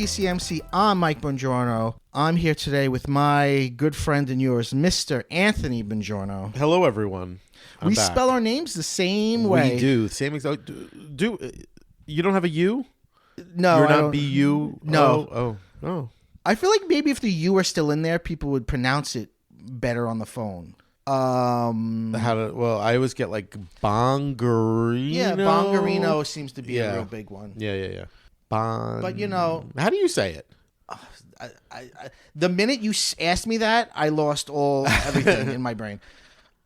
PCMC. I'm Mike Bongiorno. I'm here today with my good friend and yours, Mr. Anthony Bongiorno. Hello, everyone. We spell our names the same way. We do. Same exact. You don't have a U? No, You're I not don't. B-U? No. Oh. I feel like maybe if the U are still in there, people would pronounce it better on the phone. I always get like Bongarino. Yeah, Bongarino seems to be a real big one. Yeah. But you know, how do you say it? the minute you asked me that, I lost everything in my brain.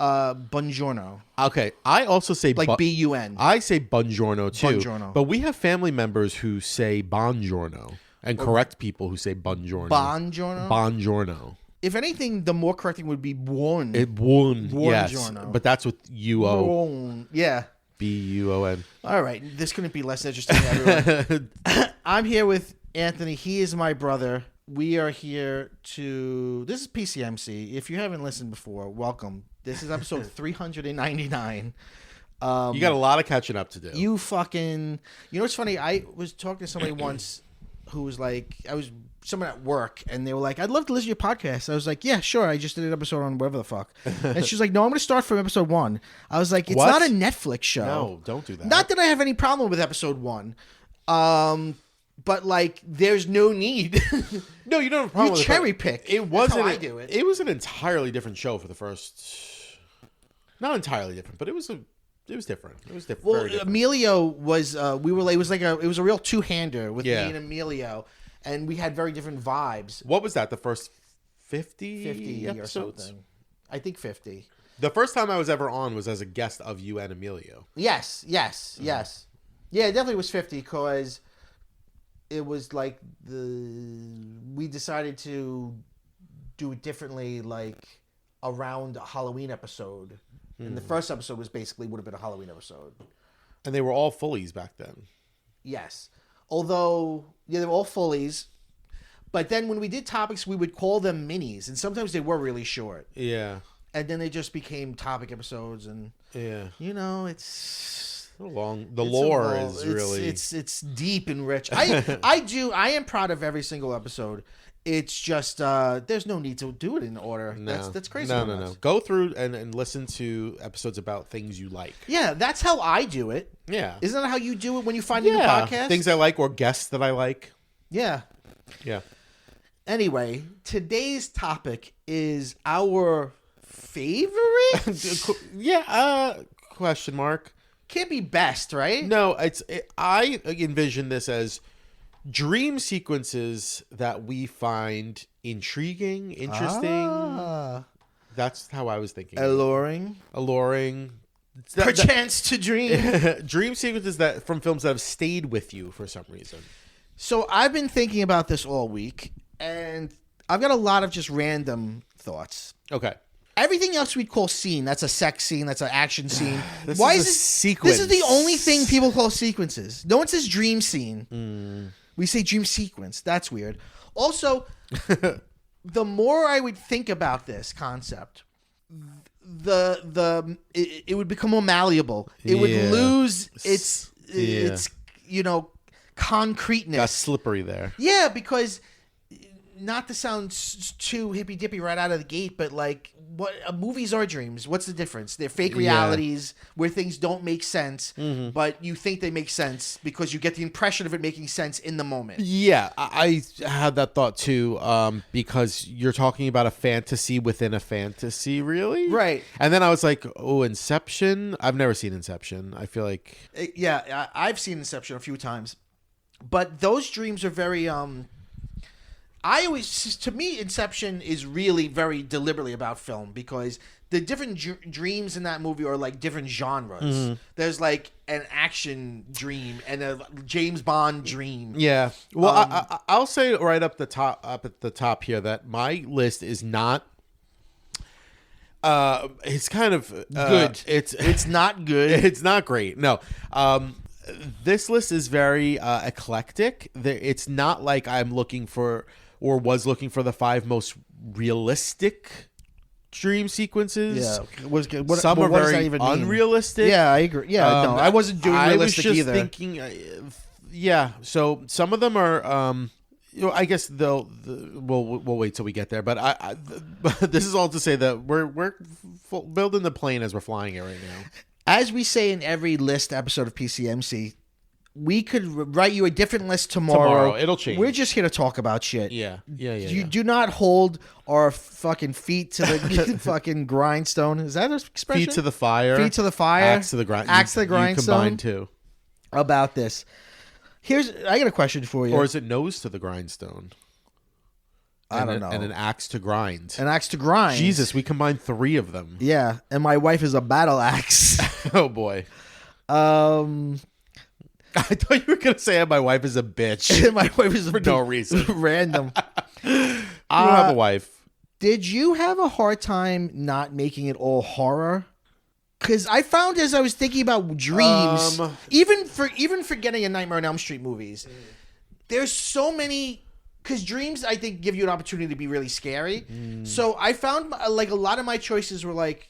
Buongiorno. Okay, I also say like B-U-N. I say buongiorno too. Buongiorno. But we have family members who say buongiorno and correct people who say buongiorno. Buongiorno. If anything, the more correct thing would be buon. Yes, Buongiorno. but that's with U-O. Buon. Yeah. B-U-O-N. All right. This couldn't be less interesting to everyone. I'm here with Anthony. He is my brother. We are here this is PCMC. If you haven't listened before, welcome. This is episode 399. You got a lot of catching up to do. You know what's funny? I was talking to somebody once who was like, someone at work, and they were like, I'd love to listen to your podcast. I was like, yeah, sure. I just did an episode on whatever the fuck. And she's like, no, I'm going to start from episode 1. I was like, it's What? not a Netflix show. No, don't do that. Not that I have any problem with episode 1. But like, there's no need. No, you don't have a problem You with cherry pick. It wasn't. That's how I do it. It was an entirely different show for the first. Not entirely different, but it was different. It was different. Well, very different. Emilio was. It was a real two-hander with Yeah. me and Emilio, and we had very different vibes. What was that? The first 50 50 episodes? or something. I think 50. The first time I was ever on was as a guest of you and Emilio. Yes. Yeah, it definitely was 50 because it was like we decided to do it differently, like around a Halloween episode. And the first episode would have been a Halloween episode. And they were all fullies back then. Yes. Although, they were all fullies. But then when we did topics, we would call them minis. And sometimes they were really short. Yeah. And then they just became topic episodes. And, it's... The lore is really... It's deep and rich. I am proud of every single episode. It's just there's no need to do it in order. No. That's crazy. No. Go through and listen to episodes about things you like. Yeah, that's how I do it. Yeah. Isn't that how you do it when you find a new podcast? Things I like or guests that I like. Yeah. Yeah. Anyway, today's topic is our favorite? Question mark. Can't be best, right? No, I envision this as dream sequences that we find intriguing, interesting. That's how I was thinking. Alluring. Perchance to dream. Dream sequences from films that have stayed with you for some reason. So I've been thinking about this all week, and I've got a lot of just random thoughts. Okay. Everything else we'd call scene. That's a sex scene. That's an action scene. Why is this sequence? This is the only thing people call sequences. No one says dream scene. We say dream sequence. That's weird. Also, the more I would think about this concept, it would become more malleable. It would lose its concreteness. Got slippery there. Yeah, because not to sound too hippy dippy right out of the gate, but like, what movies are dreams? What's the difference? They're fake realities where things don't make sense, but you think they make sense because you get the impression of it making sense in the moment. Yeah, I had that thought too, because you're talking about a fantasy within a fantasy, really? Right. And then I was like, oh, Inception? I've never seen Inception. I feel like... Yeah, I've seen Inception a few times. But those dreams are very... to me, Inception is really very deliberately about film because the different dreams in that movie are like different genres. There's like an action dream and a James Bond dream. Yeah. Well, I'll say right up at the top here that my list is not. It's kind of good. It's not good. It's not great. No. This list is very eclectic. It's not like I'm looking for or was looking for the 5 most realistic dream sequences. Yeah. Some are very unrealistic. Yeah, I agree. Yeah, no, I wasn't doing realistic either. I was just thinking, so some of them are, I guess we'll wait till we get there. But this is all to say that we're building the plane as we're flying it right now. As we say in every list episode of PCMC, we could write you a different list tomorrow. It'll change. We're just here to talk about shit. Yeah. You do not hold our fucking feet to the fucking grindstone. Is that an expression? Feet to the fire. Feet to the fire. Axe to the grindstone. Axe to the grindstone. You combine two. About this. I got a question for you. Or is it nose to the grindstone? I don't know. And an axe to grind. An axe to grind. Jesus, we combined 3 of them. Yeah, and my wife is a battle axe. Oh boy. I thought you were gonna say my wife is a bitch. My wife is for no reason. Random. I don't have a wife. Did you have a hard time not making it all horror? Because I found as I was thinking about dreams, even for getting a Nightmare on Elm Street movies, there's so many. Because dreams, I think, give you an opportunity to be really scary. So I found like a lot of my choices were like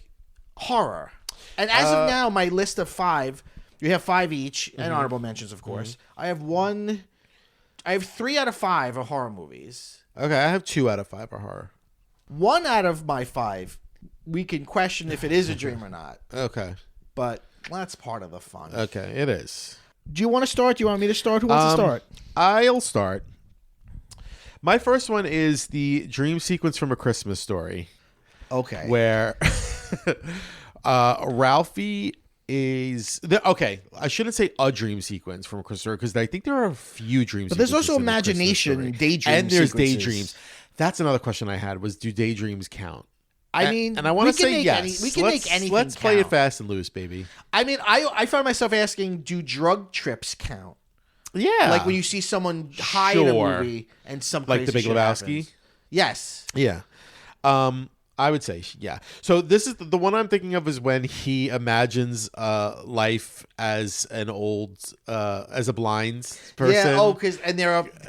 horror, and as of now, my list of 5. You have 5 each, and honorable mentions, of course. I have 3 out of 5 are horror movies. Okay, I have 2 out of 5 are horror. 1 out of my 5, we can question if it is a dream or not. Okay. But that's part of the fun. Okay, it is. Do you want to start? Do you want me to start? Who wants to start? I'll start. My first one is the dream sequence from A Christmas Story. Okay. Where Ralphie is okay. I shouldn't say a dream sequence from Christmas Story because I think there are a few dreams. But there's also imagination, daydream, and there's sequences. daydreams. That's another question I had: was do daydreams count? I mean, and I want to say yes. We can make anything. Let's play it fast and loose, baby. I mean, I found myself asking: do drug trips count? Yeah, like when you see someone high in a movie and something like The Big Lebowski. Happens. Yes. Yeah. I would say, yeah. So this is the one I'm thinking of is when he imagines life as an old, as a blind person. Yeah. Oh,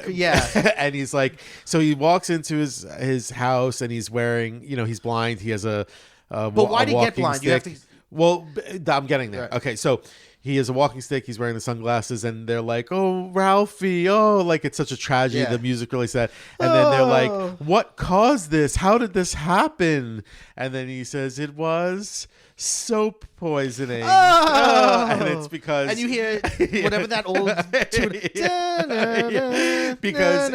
yeah. And he's like, so he walks into his house and he's wearing, he's blind. He has a but why did he get blind? Stick. You have to. Well, I'm getting there. Right. Okay, so he has a walking stick. He's wearing the sunglasses, and they're like, "Oh, Ralphie! Oh, like it's such a tragedy." Yeah. The music really sad, and then they're like, "What caused this? How did this happen?" And then he says, "It was soap poisoning." And it's because and you hear whatever that old because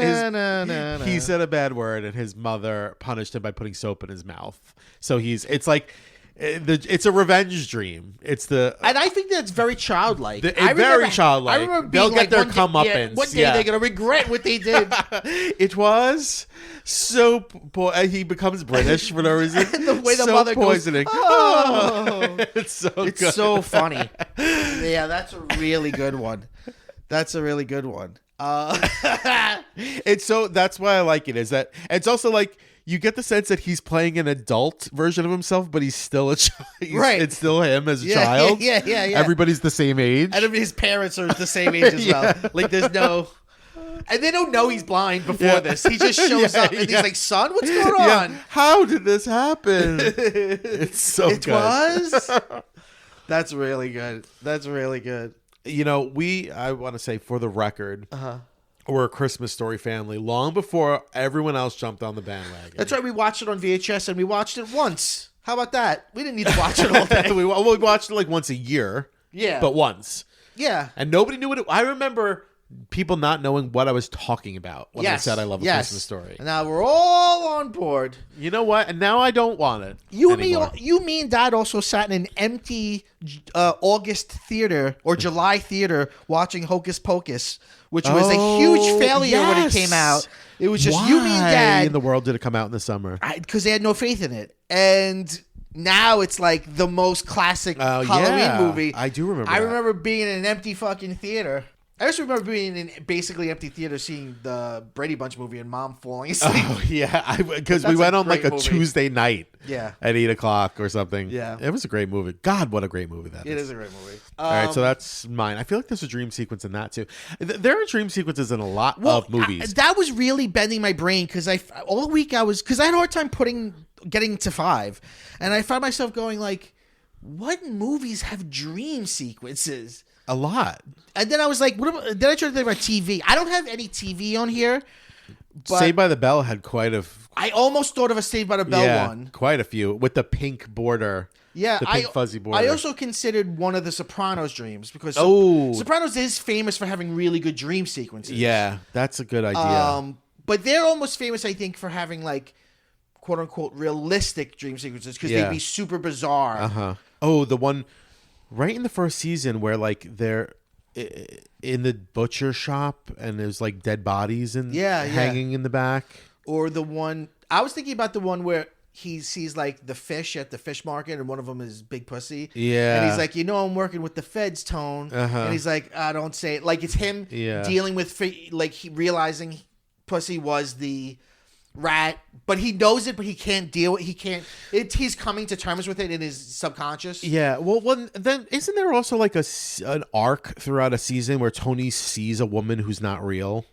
he said a bad word, and his mother punished him by putting soap in his mouth. So it's like. It's a revenge dream. And I think that's very childlike. Very childlike. I remember they'll get their comeuppance. One day they're gonna regret what they did. It was soap. He becomes British for no reason. And the way the soap mother poisoning. Goes, oh, it's good. So funny. Yeah, that's a really good one. That's a really good one. It's so that's why I like it. Is that it's also like. You get the sense that he's playing an adult version of himself, but he's still a child. Right. It's still him as a child. Yeah. Everybody's the same age. And his parents are the same age as well. Like, there's no... And they don't know he's blind before this. He just shows up, and he's like, son, what's going on? How did this happen? It's so good. It was? That's really good. That's really good. I want to say, for the record... We're a Christmas Story family long before everyone else jumped on the bandwagon. That's right. We watched it on VHS and we watched it once. How about that? We didn't need to watch it all day. we watched it like once a year. Yeah. But once. Yeah. And nobody knew what it... I remember people not knowing what I was talking about when I said I love a Christmas Story. And now we're all on board. You know what? And now I don't want it You, me, and Dad also sat in an empty August theater or July theater watching Hocus Pocus, which was a huge failure when it came out. It was just you, me, and Dad. Why in the world did it come out in the summer? Because they had no faith in it. And now it's like the most classic Halloween movie. I do remember I remember being in an empty fucking theater. I just remember being in basically empty theater seeing the Brady Bunch movie and Mom falling asleep. Oh, yeah. Because we went on like a movie. Tuesday night. Yeah. At 8 o'clock or something. Yeah. It was a great movie. God, what a great movie that is. It is a great movie. All right, so that's mine. I feel like there's a dream sequence in that too. There are dream sequences in a lot of movies. That was really bending my brain because all week because I had a hard time getting to 5. And I found myself going like, what movies have dream sequences? A lot. And then I was like, then I tried to think about TV. I don't have any TV on here, But Saved by the Bell had quite a I almost thought of a Saved by the Bell one. quite a few with the pink border. Yeah, the pink fuzzy border. I also considered one of the Sopranos dreams because Sopranos is famous for having really good dream sequences. Yeah, that's a good idea. But they're almost famous, I think, for having like quote unquote realistic dream sequences because they'd be super bizarre. Oh, the one right in the first season where like they're in the butcher shop and there's like dead bodies and hanging in the back. Or the one I was thinking about, the one where he sees like the fish at the fish market and one of them is Big Pussy. Yeah. And he's like, I'm working with the feds, Tone. And he's like, I don't say it. Like it's him dealing with realizing Pussy was the rat, but he knows it, but he can't deal with he's coming to terms with it in his subconscious. Yeah. Well, then isn't there also like an arc throughout a season where Tony sees a woman who's not real?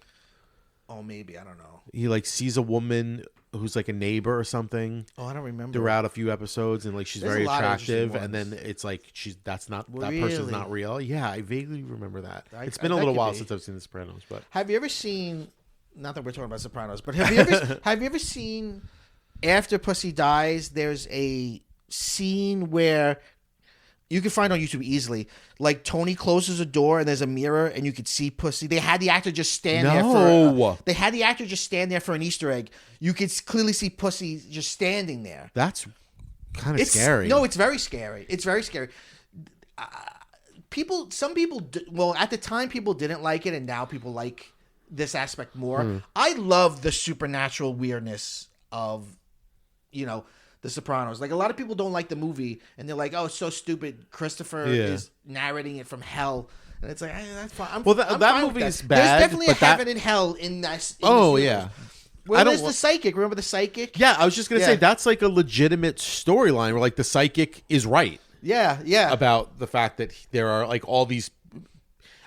Oh, maybe. I don't know. He like sees a woman who's like a neighbor or something. Oh, I don't remember. Throughout a few episodes, and like she's very attractive, and then it's like that person's not real. Yeah, I vaguely remember that. It's been a little while since I've seen The Sopranos, but have you ever seen? Not that we're talking about Sopranos, but have you ever seen after Pussy dies? There's a scene where you can find on YouTube easily. Like Tony closes a door and there's a mirror and you could see Pussy. They had the actor just stand there for an Easter egg. You could clearly see Pussy just standing there. That's kind of scary. No, it's very scary. It's very scary. Some people, at the time people didn't like it, and now people like this aspect more. I love the supernatural weirdness of, The Sopranos. Like a lot of people don't like the movie, and they're like, "Oh, it's so stupid." Christopher is narrating it from hell, and it's like, that's fine. That movie is bad. There's definitely a heaven and hell in that. Well, there's the psychic. Remember the psychic? Yeah, I was just gonna say that's like a legitimate storyline where like the psychic is right. Yeah. About the fact that there are like all these.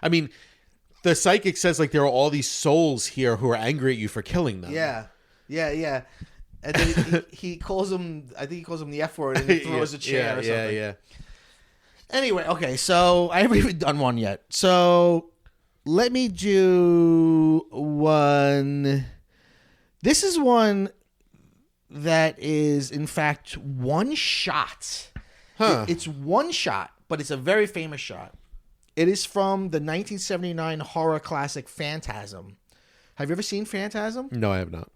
I mean, the psychic says like there are all these souls here who are angry at you for killing them. Yeah. And then he calls him, I think he calls him the F word, and he throws a chair or something. Yeah. Anyway, okay, so I haven't even done one yet. So let me do one. This is one that is, in fact, one shot. It's one shot, but it's a very famous shot. It is from the 1979 horror classic Phantasm. Have you ever seen Phantasm? No, I have not.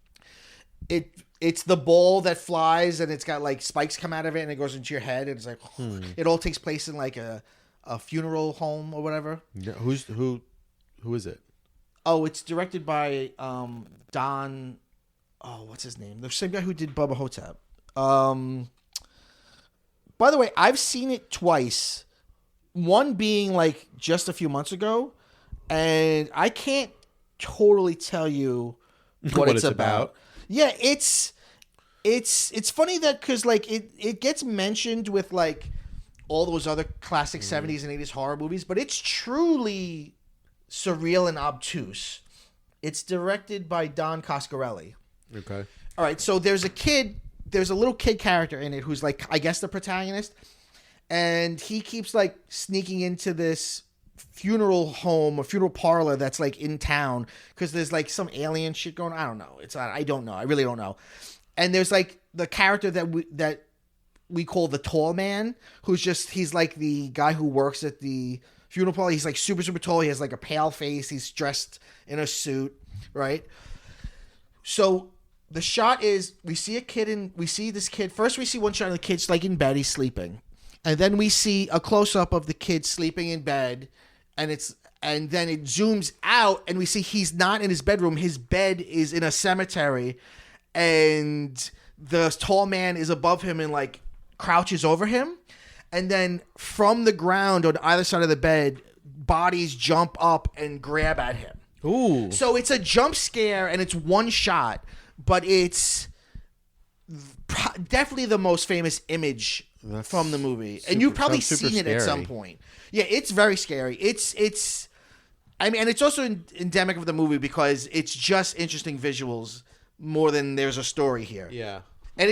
It's the ball that flies and it's got like spikes come out of it and it goes into your head and it's like it all takes place in like a funeral home or whatever. Yeah, who is it? Oh, it's directed by Don. Oh, what's his name? The same guy who did Bubba Hotep. By the way, I've seen it twice. One being like just a few months ago, and I can't totally tell you what it's about. Yeah, it's funny that because like it gets mentioned with like all those other classic 70s and 80s horror movies, but it's truly surreal and obtuse. It's directed by Don Coscarelli. Okay. All right, so there's a little kid character in it who's like, I guess, the protagonist, and he keeps like sneaking into this funeral home or funeral parlor that's like in town because there's like some alien shit going on. I don't know. I don't know. I really don't know. And there's like the character that we call the tall man, he's like the guy who works at the funeral parlor. He's like super, super tall. He has like a pale face. He's dressed in a suit, right? So the shot is we see this kid. First we see one shot of the kid's like in bed. He's sleeping. And then we see a close-up of the kid sleeping in bed, and then it zooms out, and we see he's not in his bedroom. His bed is in a cemetery, and the tall man is above him and like crouches over him. And then from the ground on either side of the bed, bodies jump up and grab at him. Ooh! So it's a jump scare, and it's one shot, but it's definitely the most famous image from the movie, and you've probably seen it at some point. Yeah, it's very scary. It's I mean, and it's also endemic of the movie because it's just interesting visuals more than there's a story here. Yeah, and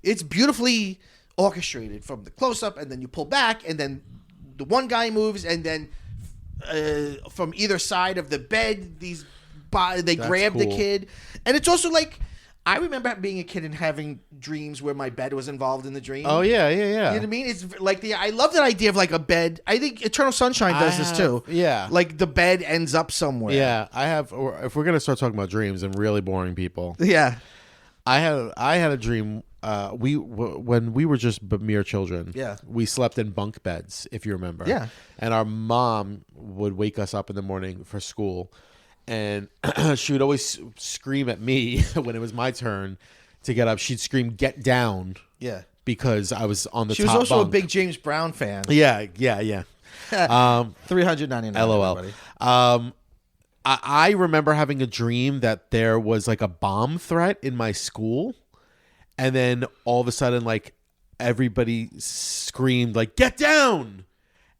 it's beautifully orchestrated from the close up, and then you pull back, and then the one guy moves, and then from either side of the bed, these they grab the cool. kid, and it's also like I remember being a kid and having dreams where my bed was involved in the dream. Oh yeah. You know what I mean? It's like I love that idea of like a bed. I think Eternal Sunshine does this too. Yeah. Like the bed ends up somewhere. Yeah, I have. Or if we're gonna start talking about dreams and really boring people, Yeah. I had a dream. When we were just mere children. Yeah. we slept in bunk beds, if you remember. Yeah. And our mom would wake us up in the morning for school, and she would always scream at me when it was my turn to get up. She'd scream, "Get down!" Yeah. because I was on the She top was also bunk. a big James Brown fan. Yeah. 399. LOL. everybody. I remember having a dream that there was like a bomb threat in my school, and then all of a sudden, like everybody screamed, like, "Get down!"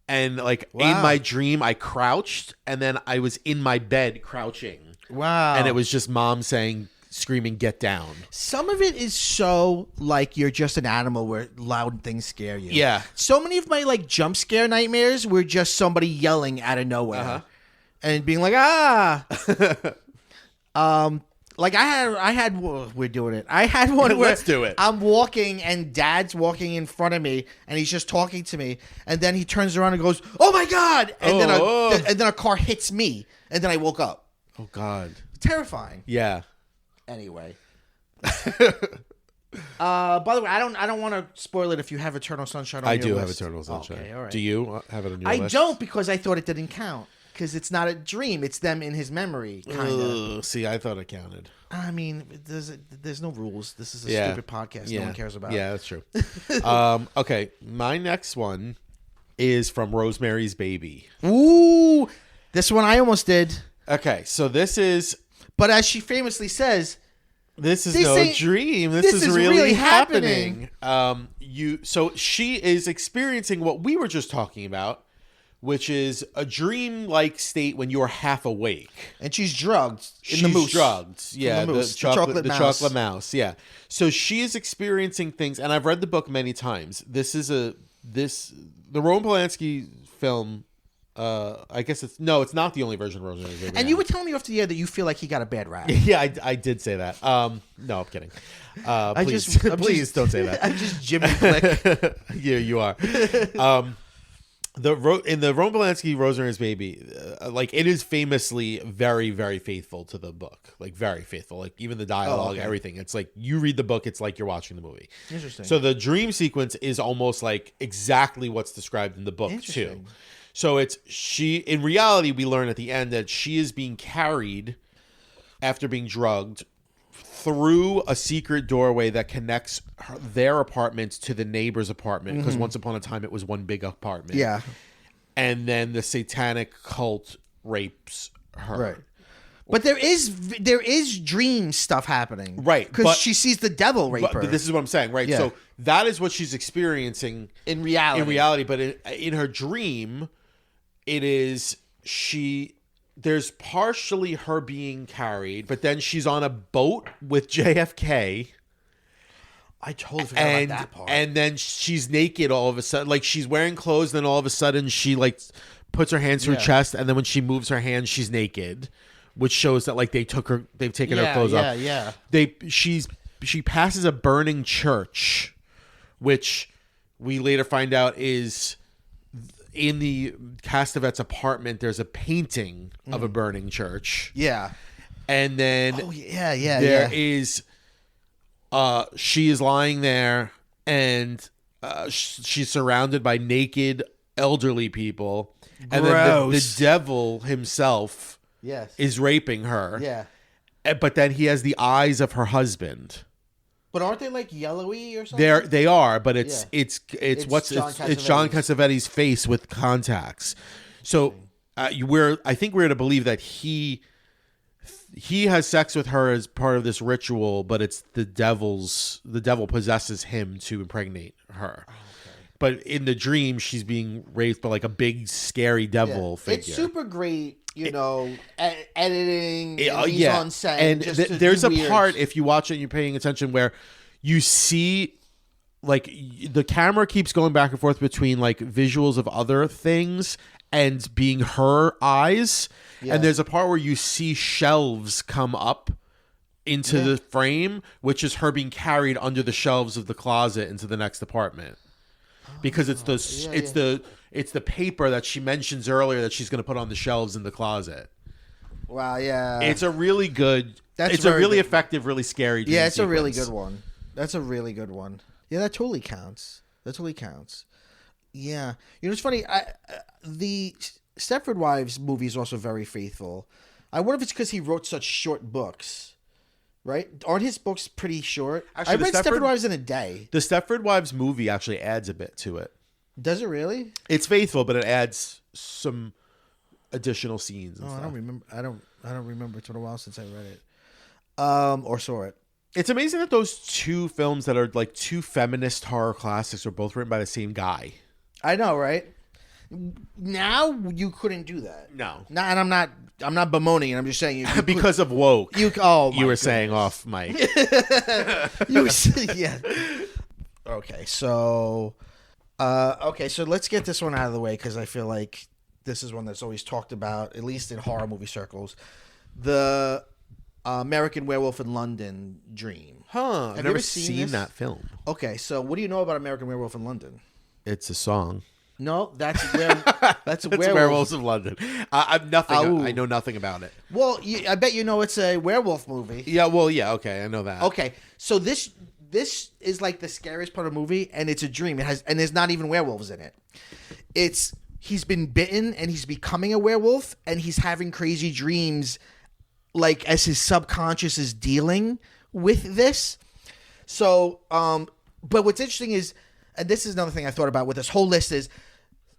And like in Wow. my dream, I crouched, and then I was in my bed crouching, Wow. and it was just mom screaming, "Get down!" Some of it is so like you're just an animal where loud things scare you. Yeah. So many of my like jump scare nightmares were just somebody yelling out of nowhere and being like, "Ah." Like I had. We're doing it. I had one where Let's do it. I'm walking and Dad's walking in front of me and he's just talking to me, and then he turns around and goes, "Oh my God!" And then a car hits me, and then I woke up. Oh God. Terrifying. Yeah. Anyway. By the way, I don't want to spoil it if you have Eternal Sunshine on I your do list. have Eternal Sunshine. Okay, all right. Do you have it on your I list? don't, because I thought it didn't count. Because it's not a dream. It's them in his memory, kind of. See, I thought it counted. I mean, there's no rules. This is a Yeah. stupid podcast no one cares about. Yeah, that's true. Okay, my next one is from Rosemary's Baby. Ooh, this one I almost did. Okay, so this is But as she famously says, This is This no ain't- dream. this This is is really really happening. So she is experiencing what we were just talking about, which is a dream-like state when you're half awake. and she's drugged in She's the moose. drugged. Yeah, the moose, the chocolate mouse. mouse. Yeah. So she is experiencing things, and I've read the book many times. The Roman Polanski film. I guess it's not the only version of Rosemary's Baby. And you were telling me off the air that you feel like he got a bad rap. Yeah, I did say that. No, I'm kidding. Please, please don't say that. I'm just Jimmy Glick. Yeah, you are. In the Roman Polanski Rosemary's Baby, like it is famously very, very faithful to the book. Like very faithful. Like even the dialogue, everything. It's like you read the book, it's like you're watching the movie. Interesting. So the dream sequence is almost like exactly what's described in the book too. Interesting. So in reality, we learn at the end that she is being carried after being drugged through a secret doorway that connects their apartment to the neighbor's apartment. Because once upon a time, it was one big apartment. Yeah. And then the satanic cult rapes her. Right. But there is dream stuff happening. Right, Because but- she sees the devil rape her. But this is what I'm saying, right? Yeah. So that is what she's experiencing in reality. but in her dream, it is there's partially her being carried, but then she's on a boat with JFK, I totally forgot about that part. and then she's naked all of a sudden. Like she's wearing clothes, then all of a sudden she like puts her hands to her chest, and then when she moves her hands, she's naked, which shows that like they've taken her clothes off. Yeah. She passes a burning church, which we later find out is in the Castavet's apartment. There's a painting of a burning church, Yeah. and then Oh yeah. there is she is lying there, and she's surrounded by naked elderly people, and then the Gross. devil himself Yes. is raping her. Yeah. But then he has the eyes of her husband. But aren't they like yellowy or something? They are, but it's Yeah. it's John John Cassavetes' face with contacts. So I think we're to believe that he has sex with her as part of this ritual, but it's the devil possesses him to impregnate her. But in the dream, she's being raped by like a big scary devil figure. It's super great, editing, and he's yeah. on set. And just to there's do a weird. part, if you watch it and you're paying attention, where you see like the camera keeps going back and forth between like visuals of other things and being her eyes. Yeah. And there's a part where you see shelves come up into the frame, which is her being carried under the shelves of the closet into the next apartment. Because it's the paper that she mentions earlier that she's going to put on the shelves in the closet. Wow, yeah. It's a really good. That's it's a very really good. effective, really scary. Dream Yeah, it's a sequence. really good one. That's a really good one. Yeah, that totally counts. That totally counts. Yeah, you know it's funny. The Stepford Wives movie is also very faithful. I wonder if it's because he wrote such short books, right? Aren't his books pretty short? Actually, I the read Stepford- Stepford Wives in a day. The Stepford Wives movie actually adds a bit to it. Does it really? It's faithful, but it adds some additional scenes. And Oh, stuff. I don't remember. I don't remember. It's been a while since I read it, or saw it. It's amazing that those two films that are like two feminist horror classics are both written by the same guy. I know, right? Now you couldn't do that. No, No, and I'm not bemoaning it. I'm just saying you because of woke. you You were saying off mic. yeah. Okay, so let's get this one out of the way because I feel like this is one that's always talked about, at least in horror movie circles. The American Werewolf in London dream. Huh? I've you never ever seen seen this? that film. Okay, so what do you know about American Werewolf in London? It's a song. No, that's It's Werewolves of London. I'm nothing. Oh. I know nothing about it. Well, I bet you know it's a werewolf movie. Yeah. Well. Yeah. Okay. I know that. Okay, so this is like the scariest part of the movie, and it's a dream. And there's not even werewolves in it. He's been bitten, and he's becoming a werewolf, and he's having crazy dreams, like as his subconscious is dealing with this. So, but what's interesting is, and this is another thing I thought about with this whole list is,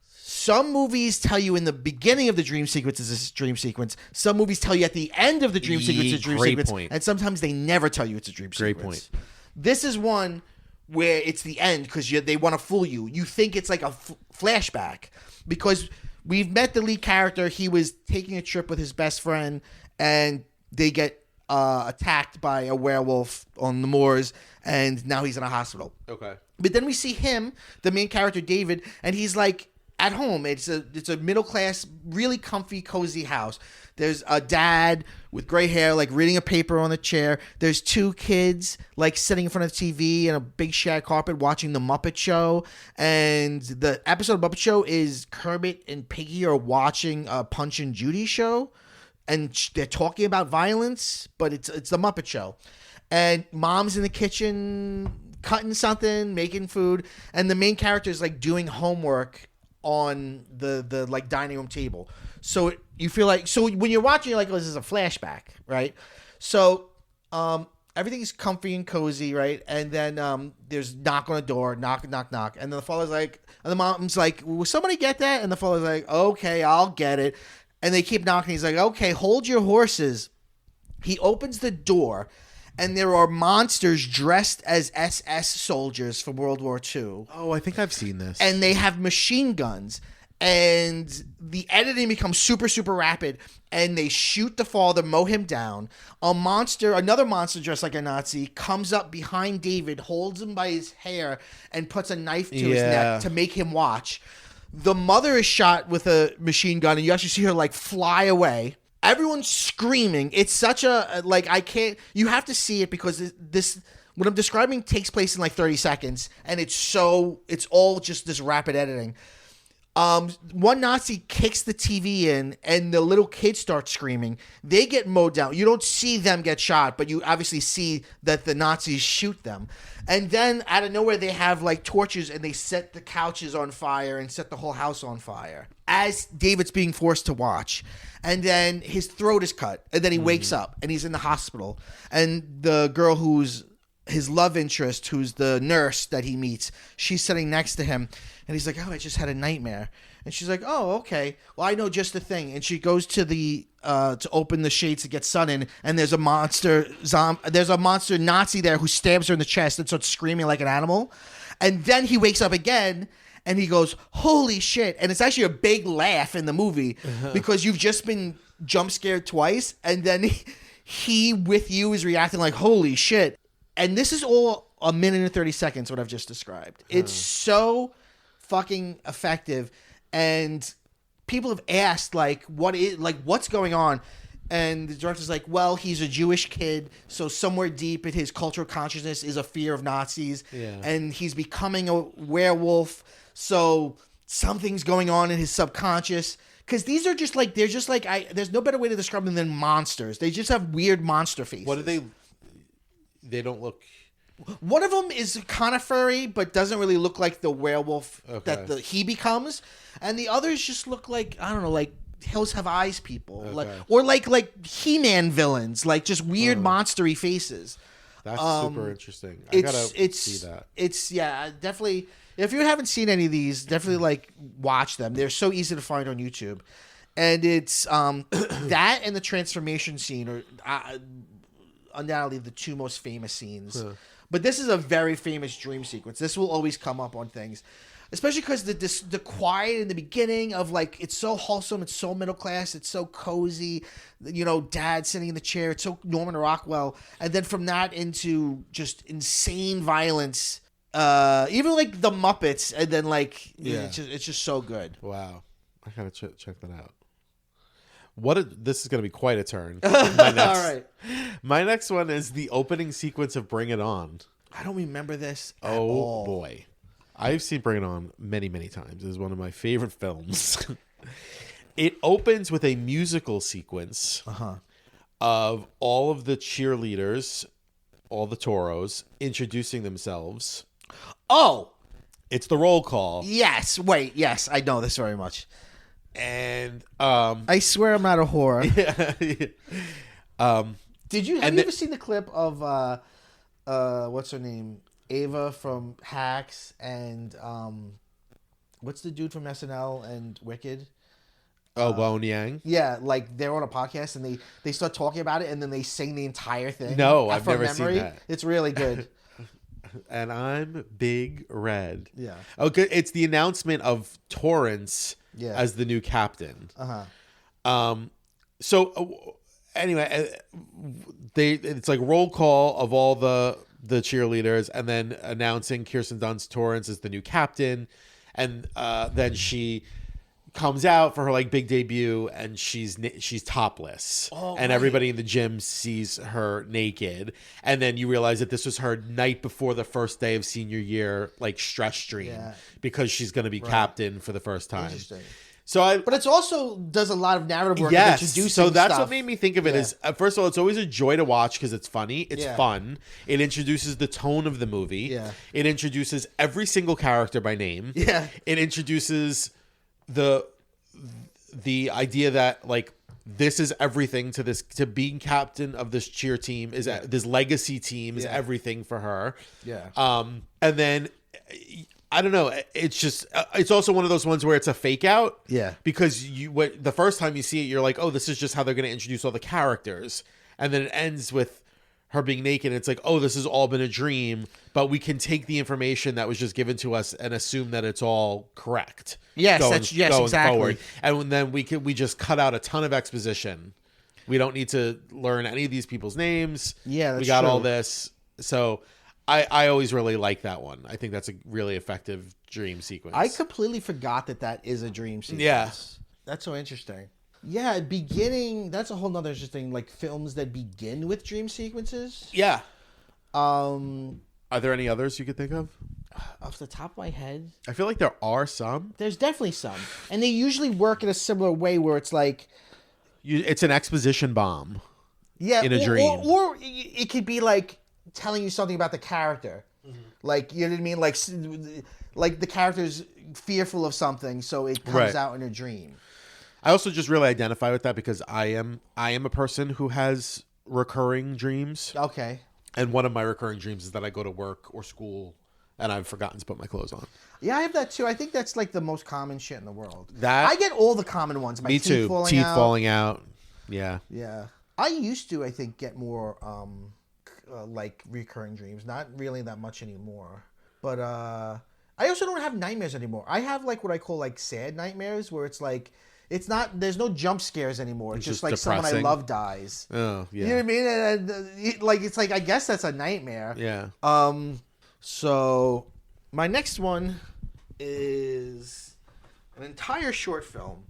some movies tell you in the beginning of the dream sequence is this dream sequence. Some movies tell you at the end of the dream sequence is a dream Great sequence. point. And sometimes they never tell you it's a dream Great sequence. point. This is one where it's the end because they want to fool you. You think it's like a flashback because we've met the lead character. He was taking a trip with his best friend and they get attacked by a werewolf on the moors and now he's in a hospital. Okay. But then we see him, the main character, David, and he's like at home. It's a middle class, really comfy, cozy house. There's a dad with gray hair, like reading a paper on the chair. There's two kids, like sitting in front of the TV and a big shag carpet watching The Muppet Show. And the episode of Muppet Show is Kermit and Piggy are watching a Punch and Judy show. And they're talking about violence, but it's The Muppet Show. And mom's in the kitchen cutting something, making food. And the main character is like doing homework on the like dining room table. So you feel like, so when you're watching, you're like, oh, this is a flashback, right? So everything's comfy and cozy, right? And then there's knock on the door, knock. And then the father's like, and the mom's like, will somebody get that? And the father's like, okay, I'll get it. And they keep knocking. He's like, okay, hold your horses. He opens the door and there are monsters dressed as SS soldiers from World War II. Oh, I think I've seen this. And they have machine guns. And the editing becomes super, super rapid. And they shoot the father, mow him down. Another monster dressed like a Nazi, comes up behind David, holds him by his hair, and puts a knife to his neck to make him watch. The mother is shot with a machine gun, and you actually see her like fly away. Everyone's screaming. It's such a, like, I can't, you have to see it because this, what I'm describing takes place in like 30 seconds and it's all just this rapid editing. One Nazi kicks the TV in and the little kids start screaming. They get mowed down. You don't see them get shot, but you obviously see that the Nazis shoot them. And then out of nowhere, they have like torches and they set the couches on fire and set the whole house on fire as David's being forced to watch. And then his throat is cut and then he wakes up and he's in the hospital. And the girl who's his love interest, who's the nurse that he meets, she's sitting next to him. And he's like, oh, I just had a nightmare. And she's like, oh, okay. Well, I know just the thing. And she goes to the to open the shades to get sun in, and there's a monster Nazi there who stabs her in the chest and starts screaming like an animal. And then he wakes up again, and he goes, holy shit. And it's actually a big laugh in the movie because you've just been jump scared twice, and then he with you is reacting like, holy shit. And this is all a minute and 30 seconds, what I've just described. It's so fucking effective. And people have asked like what's going on, and the director's like, well, he's a Jewish kid, so somewhere deep in his cultural consciousness is a fear of Nazis, and he's becoming a werewolf, so something's going on in his subconscious. Because these are just like, they're just like, there's no better way to describe them than monsters. They just have weird monster faces. What do they? They don't look. One of them is kind of furry, but doesn't really look like the werewolf that he becomes, and the others just look like, I don't know, like Hills Have Eyes people, like He-Man villains, like just weird monstery faces. That's super interesting. I gotta see that. It's definitely. If you haven't seen any of these, definitely like watch them. They're so easy to find on YouTube, and it's that and the transformation scene are undoubtedly the two most famous scenes. But this is a very famous dream sequence. This will always come up on things, especially because the quiet in the beginning of like, it's so wholesome, it's so middle class, it's so cozy. You know, dad sitting in the chair, it's so Norman Rockwell, and then from that into just insane violence. Even like the Muppets, and then like it's just so good. Wow, I gotta check that out. This is gonna be quite a turn. All right, my next one is the opening sequence of Bring It On. I don't remember this. Oh boy, I've seen Bring It On many times. It's one of my favorite films. It opens with a musical sequence of all of the cheerleaders, all the toros, introducing themselves. Oh, it's the roll call. Yes. Wait. Yes, I know this very much. And I swear I'm not a whore. Have you ever seen the clip of what's her name, Ava from Hacks, and what's the dude from SNL and Wicked? Bowen Yang. Yeah, like they're on a podcast and they start talking about it and then they sing the entire thing. No, I've never seen that. It's really good. And I'm Big Red. Yeah. Okay, it's the announcement of Torrance as the new captain. So anyway, it's like roll call of all the cheerleaders, and then announcing Kirsten Dunst Torrance as the new captain, and then she comes out for her like big debut, and she's topless, and everybody in the gym sees her naked, and then you realize that this was her night before the first day of senior year, like stress stream, because she's going to be captain for the first time. Interesting. But it's also does a lot of narrative work. Yes, introducing so that's stuff. what made me think of it. Is first of all, it's always a joy to watch because it's funny, it's fun, it introduces the tone of the movie, it introduces every single character by name, it introduces the idea that like this is everything to being captain of this cheer team, is this legacy team is everything for her. And then I don't know, it's just it's also one of those ones where it's a fake out, because the first time you see it you're like, oh, this is just how they're going to introduce all the characters, and then it ends with her being naked, and it's like, oh, this has all been a dream, but we can take the information that was just given to us and assume that it's all correct. Going exactly. Forward. And then we just cut out a ton of exposition. We don't need to learn any of these people's names. Yeah, that's we got true. all this. So I always really like that one. I think that's a really effective dream sequence. I completely forgot that is a dream sequence. Yeah. That's so interesting. Yeah, beginning. That's a whole nother interesting, like films that begin with dream sequences. Yeah. Are there any others you could think of? Off the top of my head, I feel like there are some. There's definitely some, and they usually work in a similar way where it's like, it's an exposition bomb. Yeah, in a dream, or it could be like telling you something about the character, like, you know what I mean, like the character's fearful of something, so it comes out in a dream. I also just really identify with that because I am a person who has recurring dreams. Okay. And one of my recurring dreams is that I go to work or school and I've forgotten to put my clothes on. Yeah, I have that too. I think that's like the most common shit in the world. I get all the common ones. Me too. Teeth falling out. Yeah. Yeah. I used to, I think, get more like recurring dreams. Not really that much anymore. But I also don't have nightmares anymore. I have like what I call like sad nightmares, where it's like, there's no jump scares anymore. It's just like depressing. Someone I love dies. Oh, yeah. You know what I mean? And like, it's like, I guess that's a nightmare. Yeah. So my next one is an entire short film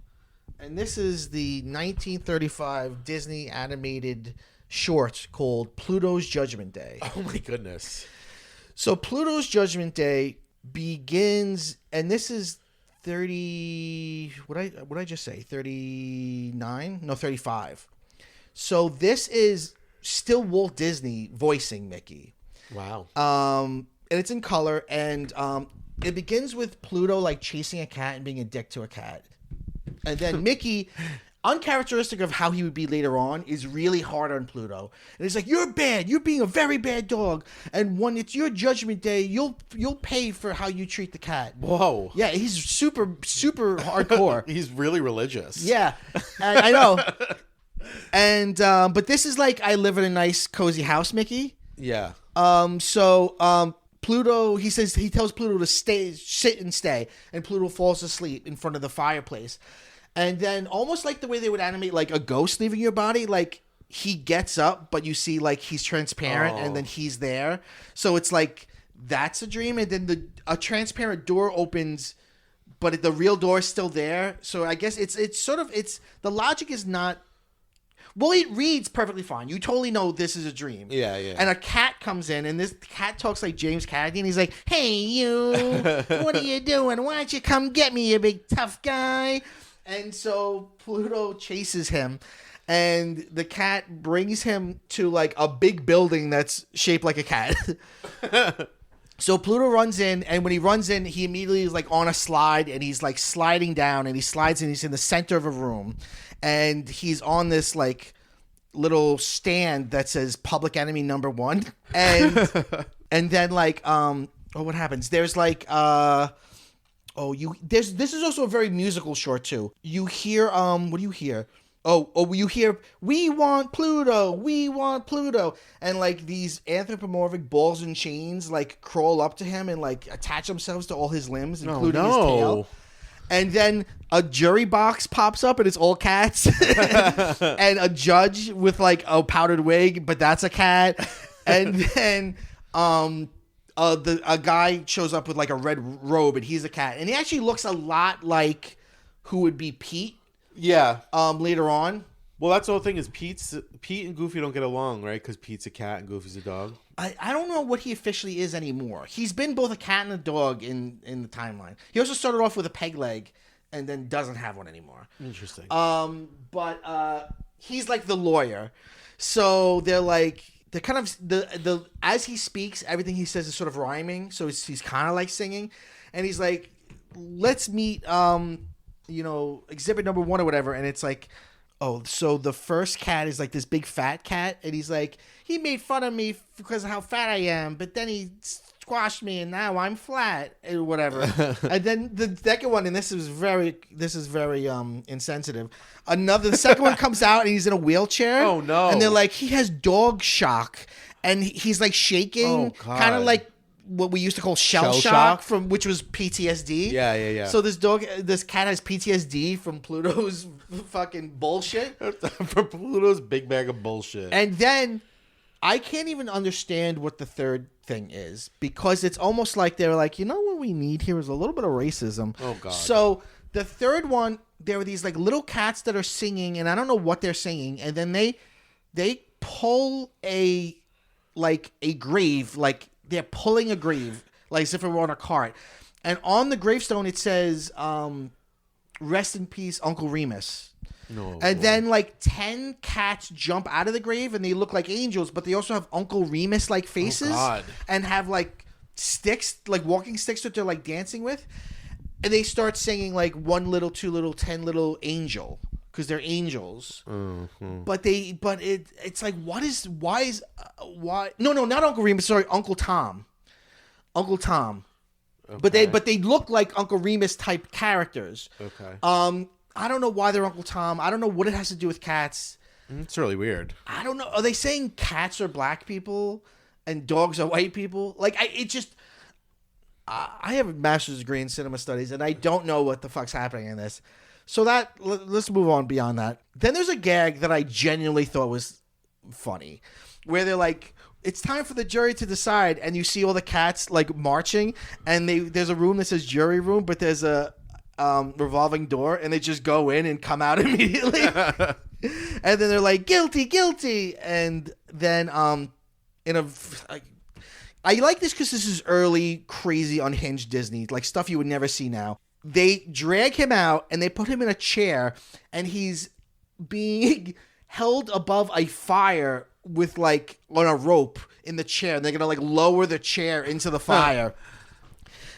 And this is the 1935 Disney animated short called Pluto's Judgment Day. Oh my goodness. So Pluto's Judgment Day begins, and this is 30. What I just say? 39? No, 35. So this is still Walt Disney voicing Mickey. Wow. And it's in color, and it begins with Pluto like chasing a cat and being a dick to a cat, and then Mickey, uncharacteristic of how he would be later on, is really hard on Pluto, and he's like, "You're bad. You're being a very bad dog, and when it's your judgment day, you'll pay for how you treat the cat." Whoa. Yeah, he's super hardcore. He's really religious. Yeah, I know. And but this is like I live in a nice cozy house, Mickey. Yeah. Pluto, he tells Pluto to sit and stay, and Pluto falls asleep in front of the fireplace. And then almost like the way they would animate like a ghost leaving your body, like he gets up, but you see like he's transparent and then he's there. So it's like that's a dream, and then a transparent door opens, but the real door is still there. So I guess it's the logic is not. Well, it reads perfectly fine. You totally know this is a dream. Yeah, yeah. And a cat comes in, and this cat talks like James Cagney, and he's like, "Hey, you, what are you doing? Why don't you come get me, you big tough guy?" And so Pluto chases him, and the cat brings him to like a big building that's shaped like a cat. So Pluto runs in, and when he runs in, he immediately is like on a slide, and he's like sliding down, and he slides in. He's in the center of a room, and he's on this like little stand that says Public Enemy Number 1, and and then like what happens? There's like this is also a very musical short too. You hear what do you hear? You hear, "We want Pluto, we want Pluto," and like these anthropomorphic balls and chains like crawl up to him and like attach themselves to all his limbs, including his tail. And then a jury box pops up, and it's all cats, and a judge with like a powdered wig, but that's a cat. And then a guy shows up with like a red robe, and he's a cat, and he actually looks a lot like who would be Pete. Yeah. Later on. Well, that's the whole thing is Pete and Goofy don't get along, right? Because Pete's a cat and Goofy's a dog. I don't know what he officially is anymore. He's been both a cat and a dog in the timeline. He also started off with a peg leg and then doesn't have one anymore. Interesting. But he's like the lawyer. So they're kind of the as he speaks, everything he says is sort of rhyming. So he's kind of like singing, and he's like, "Let's meet exhibit number 1 or whatever," and it's like, oh, so the first cat is like this big fat cat, and he's like, "He made fun of me because of how fat I am, but then he squashed me, and now I'm flat," or whatever. And then the second one, and this is very insensitive. The second one comes out, and he's in a wheelchair. Oh no! And they're like, he has dog shock, and he's like shaking, kind of like what we used to call shell shock, from which was PTSD. Yeah. So this cat has PTSD from Pluto's fucking bullshit. From Pluto's big bag of bullshit. And then I can't even understand what the third thing is, because it's almost like they're like, what we need here is a little bit of racism. Oh God. So the third one, there are these like little cats that are singing, and I don't know what they're singing, and then they pull a grave, like they're pulling a grave, like as if it were on a cart. And on the gravestone, it says, "Rest in peace, Uncle Remus." No. And then like 10 cats jump out of the grave, and they look like angels, but they also have Uncle Remus like faces. Oh, God. And have like sticks, like walking sticks that they're like dancing with. And they start singing like 1 little, 2 little, 10 little angel, because they're angels. Mm-hmm. It's like, why? No, not Uncle Remus. Sorry, Uncle Tom. Uncle Tom. Okay. But they look like Uncle Remus type characters. Okay. I don't know why they're Uncle Tom. I don't know what it has to do with cats. It's really weird. I don't know. Are they saying cats are black people and dogs are white people? Like, I have a master's degree in cinema studies, and I don't know what the fuck's happening in this. So let's move on beyond that. Then there's a gag that I genuinely thought was funny, where they're like, "It's time for the jury to decide," and you see all the cats like marching, and there's a room that says jury room, but there's a revolving door, and they just go in and come out immediately. And then they're like, guilty, guilty. And then I like this because this is early, crazy, unhinged Disney, like stuff you would never see now. They drag him out and they put him in a chair, and he's being held above a fire with like on a rope in the chair, and they're gonna like lower the chair into the fire.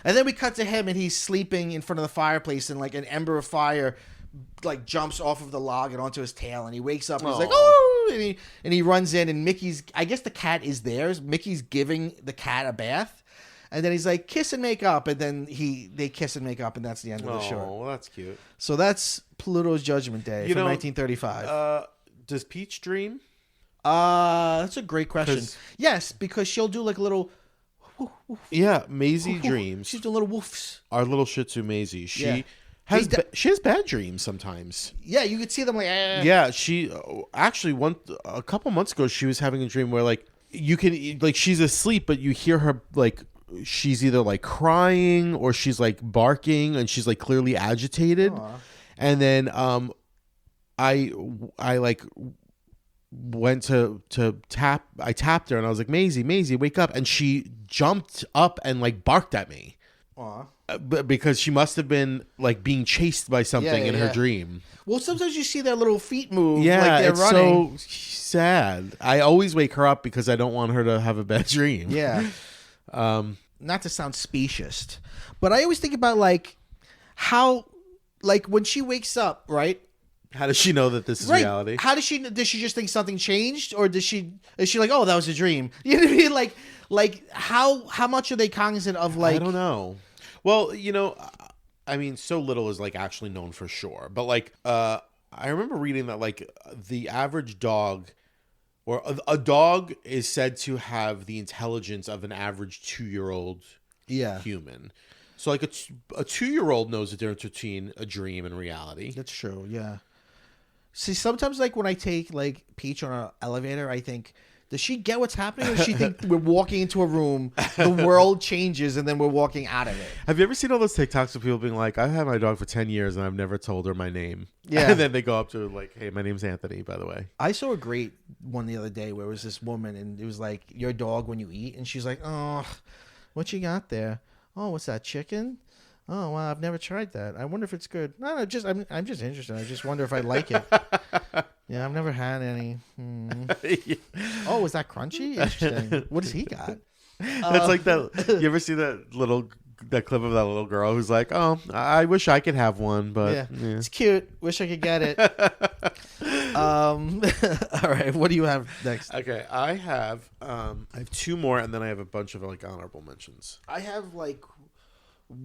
And then we cut to him, and he's sleeping in front of the fireplace, and like an ember of fire like jumps off of the log and onto his tail, and he wakes up and he's like, oh, and he runs in, and Mickey's, I guess the cat is theirs. Mickey's giving the cat a bath, and then he's like, kiss and make up, and then they kiss and make up, and that's the end of the show. Oh, well, that's cute. So that's Pluto's Judgment Day from 1935. Does Peach dream? That's a great question. Yes, because she'll do like little. Yeah, Maisie dreams. She's doing little woofs. Our little Shih Tzu Maisie. She Yeah. she has bad dreams sometimes. Yeah, you could see them like. Yeah, she actually a couple months ago she was having a dream where like you can like she's asleep but you hear her like she's either like crying or she's like barking and she's like clearly agitated. Aww. And then I like went to tap. I tapped her and I was like, Maisie, wake up, and she jumped up and like barked at me. Aww. Because she must have been like being chased by something in her dream. Well, sometimes you see their little feet move. Yeah, like they're it's running. so sad. I always wake her up because I don't want her to have a bad dream. Yeah. Not to sound specious, but I always think about like how, like when she wakes up, right? How does she know that this is reality? How does she just think something changed, or is she like, oh, that was a dream? You know what I mean? Like how much are they cognizant of like? I don't know. Well, I mean, so little is like actually known for sure, but like I remember reading that like the average dog, or a dog is said to have the intelligence of an average 2-year-old human. So like a 2-year-old knows the difference between a dream and reality. That's true. Yeah. See, sometimes like when I take like Peach on an elevator, I think, does she get what's happening, or does she think we're walking into a room, the world changes, and then we're walking out of it? Have you ever seen all those TikToks of people being like, I've had my dog for 10 years and I've never told her my name? Yeah. And then they go up to her like, hey, my name's Anthony, by the way. I saw a great one the other day where it was this woman, and it was like, your dog when you eat, and she's like, oh, what you got there? Oh, what's that, chicken? Oh, well, I've never tried that. I wonder if it's good. No, I'm just interested. I just wonder if I like it. Yeah, I've never had any. Oh, is that crunchy? Interesting. What does he got? That's like that. You ever see that clip of that little girl who's like, oh, I wish I could have one, but yeah. It's cute. Wish I could get it. All right. What do you have next? Okay, I have 2 more, and then I have a bunch of like honorable mentions. I have like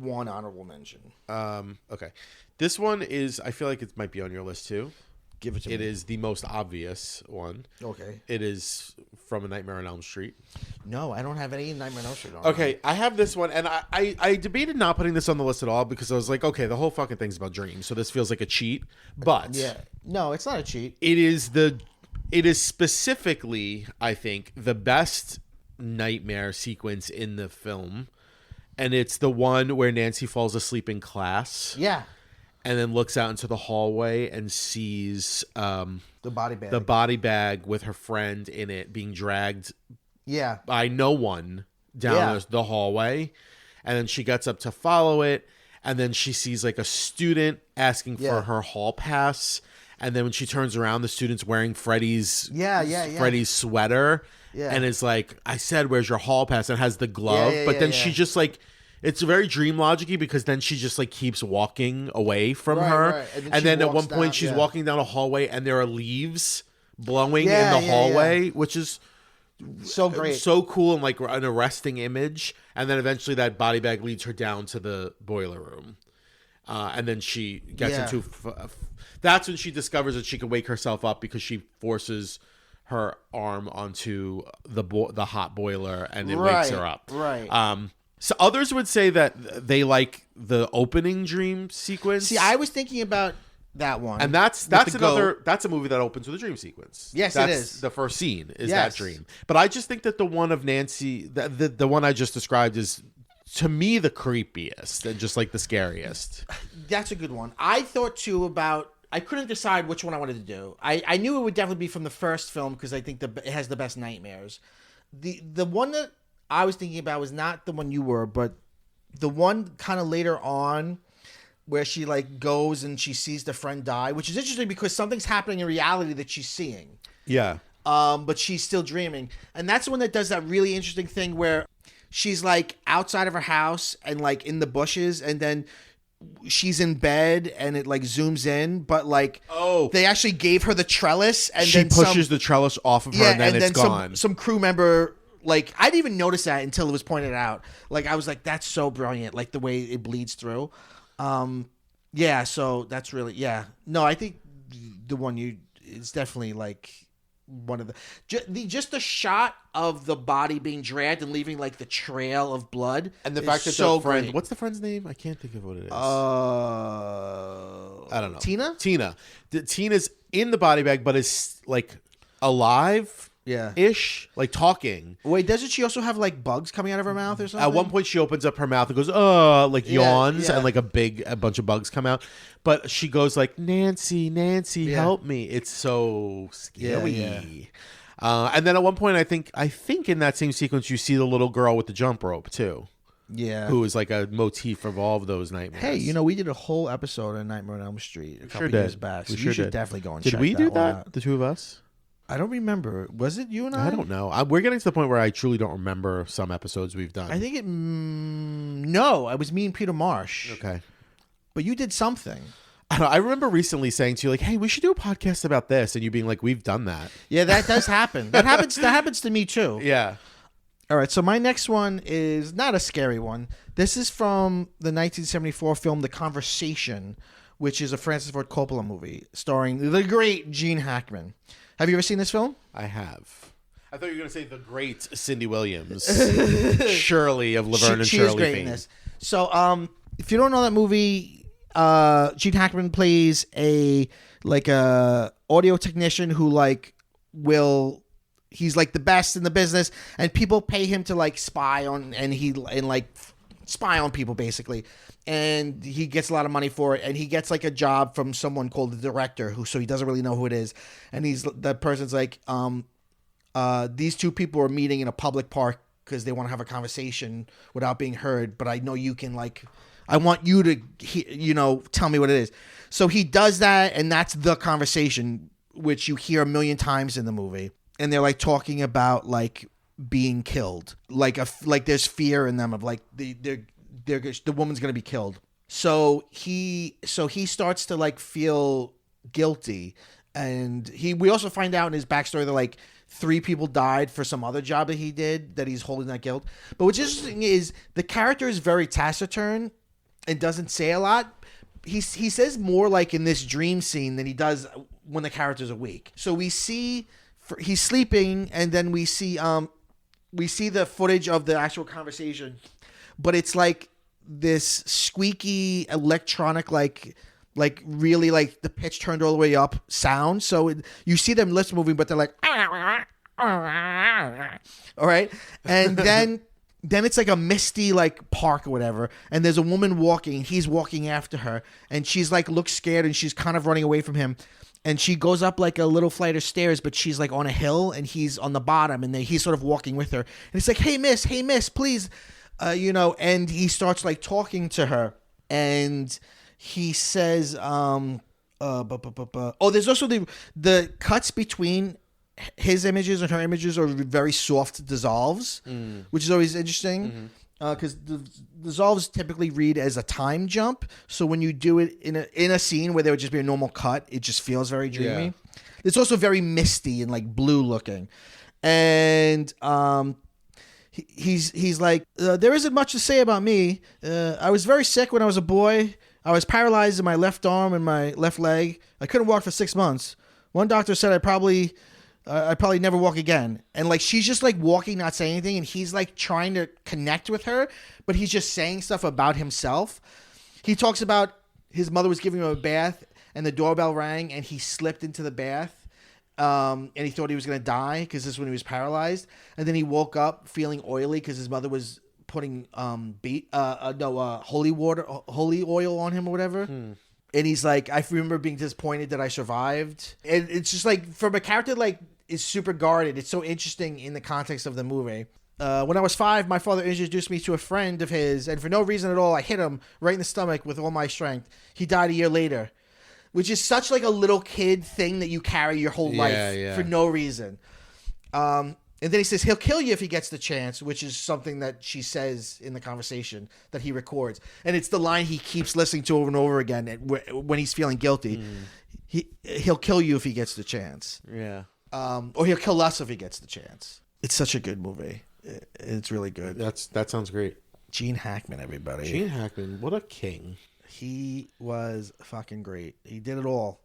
one honorable mention. Okay, this one is. I feel like it might be on your list too. Give it to me. It is the most obvious one. Okay. It is from A Nightmare on Elm Street. No, I don't have any Nightmare on Elm Street on. Okay, I have this one, and I debated not putting this on the list at all because I was like, okay, the whole fucking thing's about dreams, so this feels like a cheat. But yeah, no, it's not a cheat. It is specifically, I think, the best nightmare sequence in the film, and it's the one where Nancy falls asleep in class. Yeah. And then looks out into the hallway and sees the body bag. The body bag with her friend in it being dragged by no one down the hallway. And then she gets up to follow it. And then she sees like a student asking for her hall pass. And then when she turns around, the student's wearing Freddy's Freddy's sweater. Yeah. And it's like, I said, where's your hall pass? And has the glove. But then she just like... It's very dream logic-y because then she just like keeps walking away from her. Right. And then at one point she's walking down a hallway and there are leaves blowing in the hallway, which is so great. So cool and like an arresting image. And then eventually that body bag leads her down to the boiler room. And then she gets into... that's when she discovers that she can wake herself up because she forces her arm onto the hot boiler and it wakes her up. Right. So others would say that they like the opening dream sequence. See, I was thinking about that one, and that's a movie that opens with a dream sequence. Yes, that's it is. The first scene is that dream. But I just think that the one of Nancy, the one I just described, is to me the creepiest and just like the scariest. That's a good one. I thought too about. I couldn't decide which one I wanted to do. I knew it would definitely be from the first film because I think it has the best nightmares. The one that I was thinking about was not the one you were, but the one kind of later on where she like goes and she sees the friend die, which is interesting because something's happening in reality that she's seeing. Yeah. But she's still dreaming. And that's the one that does that really interesting thing where she's like outside of her house and like in the bushes, and then she's in bed and it like zooms in, but like they actually gave her the trellis and she then pushes the trellis off of her and then it's gone. Some crew member, like I didn't even notice that until it was pointed out. Like I was like, that's so brilliant, like the way it bleeds through. Yeah, so that's really No, I think the one it's definitely like one of just the shot of the body being dragged and leaving like the trail of blood, and the fact that so the friend, great. what's the friend's name? I can't think of what it is. I don't know. Tina. Tina's in the body bag, but is like alive. Yeah. Ish, like talking. Wait, doesn't she also have like bugs coming out of her mouth or something? At one point, she opens up her mouth and goes, like yawns, and like a bunch of bugs come out. But she goes like, Nancy, help me. It's so scary. Yeah. And then at one point, I think in that same sequence, you see the little girl with the jump rope too. Yeah. Who is like a motif of all of those nightmares. Hey, we did a whole episode of Nightmare on Elm Street a couple years back. So you should definitely go and check that one out. Did we do that? The two of us? I don't remember. Was it you and I? I don't know. We're getting to the point where I truly don't remember some episodes we've done. I think it... no, it was me and Peter Marsh. Okay. But you did something. I remember recently saying to you, like, hey, we should do a podcast about this. And you being like, we've done that. Yeah, that does happen. That happens to me, too. Yeah. All right, so my next one is not a scary one. This is from the 1974 film The Conversation, which is a Francis Ford Coppola movie starring the great Gene Hackman. Have you ever seen this film? I have. I thought you were going to say the great Cindy Williams. Shirley of Laverne and she Shirley is great fame. in this. So, if you don't know that movie, Gene Hackman plays a audio technician who he's like the best in the business, and people pay him to like spy on people basically. And he gets a lot of money for it, and he gets like a job from someone called the director, so he doesn't really know who it is. And that person's like, these two people are meeting in a public park because they want to have a conversation without being heard. But I know you can I want you to, tell me what it is. So he does that, and that's the conversation, which you hear a million times in the movie. And they're like talking about like being killed, like there's fear in them of like the woman's gonna be killed. So he starts to like feel guilty, and we also find out in his backstory that like 3 people died for some other job that he did, that he's holding that guilt. But what's interesting is the character is very taciturn and doesn't say a lot. He says more like in this dream scene than he does when the character's awake. So we see he's sleeping, and then we see the footage of the actual conversation, but it's like this squeaky electronic like really like the pitch turned all the way up sound. So you see them lips moving, but they're like all right, and then it's like a misty like park or whatever, and there's a woman walking, he's walking after her, and she's like looks scared, and she's kind of running away from him. And she goes up like a little flight of stairs, but she's like on a hill, and he's on the bottom, and then he's sort of walking with her. And it's like, hey miss, please, and he starts like talking to her, and he says, there's also the cuts between his images and her images are very soft dissolves, which is always interesting. Because the dissolves typically read as a time jump, so when you do it in a scene where there would just be a normal cut, it just feels very dreamy. Yeah. It's also very misty and like blue looking, and he's like, there isn't much to say about me. I was very sick when I was a boy. I was paralyzed in my left arm and my left leg. I couldn't walk for 6 months. One doctor said I'd probably never walk again. And like she's just like walking, not saying anything, and he's like trying to connect with her, but he's just saying stuff about himself. He talks about his mother was giving him a bath, and the doorbell rang, and he slipped into the bath, and he thought he was gonna die because this is when he was paralyzed. And then he woke up feeling oily because his mother was putting holy oil on him or whatever. And he's like, I remember being disappointed that I survived. And it's just like, from a character like is super guarded, it's so interesting in the context of the movie. When I was 5, my father introduced me to a friend of his, and for no reason at all, I hit him right in the stomach with all my strength. He died a year later, which is such like a little kid thing that you carry your whole life for no reason. And then he says he'll kill you if he gets the chance, which is something that she says in the conversation that he records. And it's the line he keeps listening to over and over again when he's feeling guilty. He'll kill you if he gets the chance. Yeah. Or he'll kill us if he gets the chance. It's such a good movie. It's really good. That sounds great. Gene Hackman, everybody. Gene Hackman, what a king. He was fucking great. He did it all.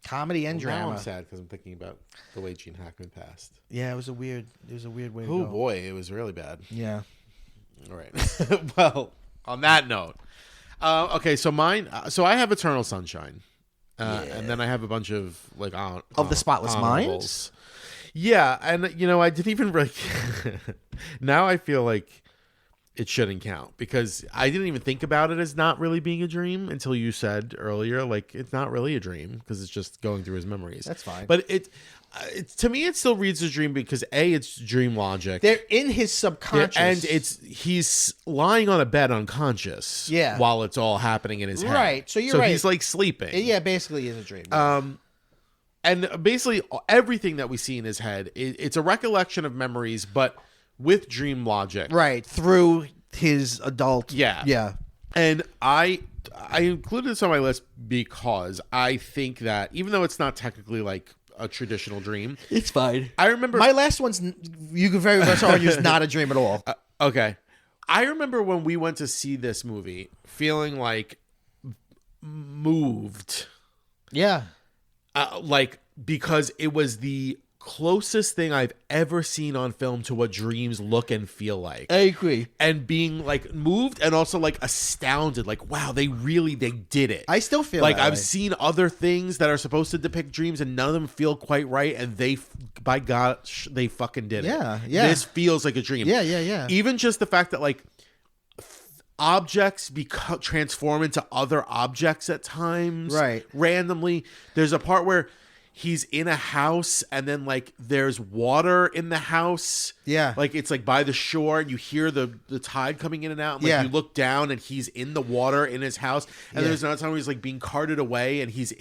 Comedy and drama. Now I'm sad because I'm thinking about the way Gene Hackman passed. Yeah, it was a weird way to go. Oh boy, it was really bad. Yeah. All right. Well, on that note, okay. So mine. So I have Eternal Sunshine, and then I have a bunch of like of the Spotless Minds. Yeah, and I didn't even really. Now I feel like it shouldn't count because I didn't even think about it as not really being a dream until you said earlier, like it's not really a dream because it's just going through his memories. That's fine. But it to me, it still reads as a dream because it's dream logic. They're in his subconscious, and he's lying on a bed unconscious. Yeah. While it's all happening in his head. Right. So you're right. So he's like sleeping. Yeah, basically is a dream. And basically everything that we see in his head, it's a recollection of memories, but with dream logic. Right. Through his adult. Yeah. Yeah. And I included this on my list because I think that even though it's not technically like a traditional dream, it's fine. I remember my last one's, you could very much argue, is not a dream at all. Okay. I remember when we went to see this movie feeling like moved. Yeah. Like, because it was the closest thing I've ever seen on film to what dreams look and feel like. I agree. And being like moved and also like astounded, like, wow, they did it. I still feel like that I've way. seen other things that are supposed to depict dreams and none of them feel quite right. And by gosh, they fucking did it. Yeah. This feels like a dream. Yeah. Even just the fact that like objects transform into other objects at times. Right. Randomly. There's a part where he's in a house and then like there's water in the house. Yeah. Like it's like by the shore and you hear the tide coming in and out. And like you look down and he's in the water in his house. And there's another time where he's like being carted away and he's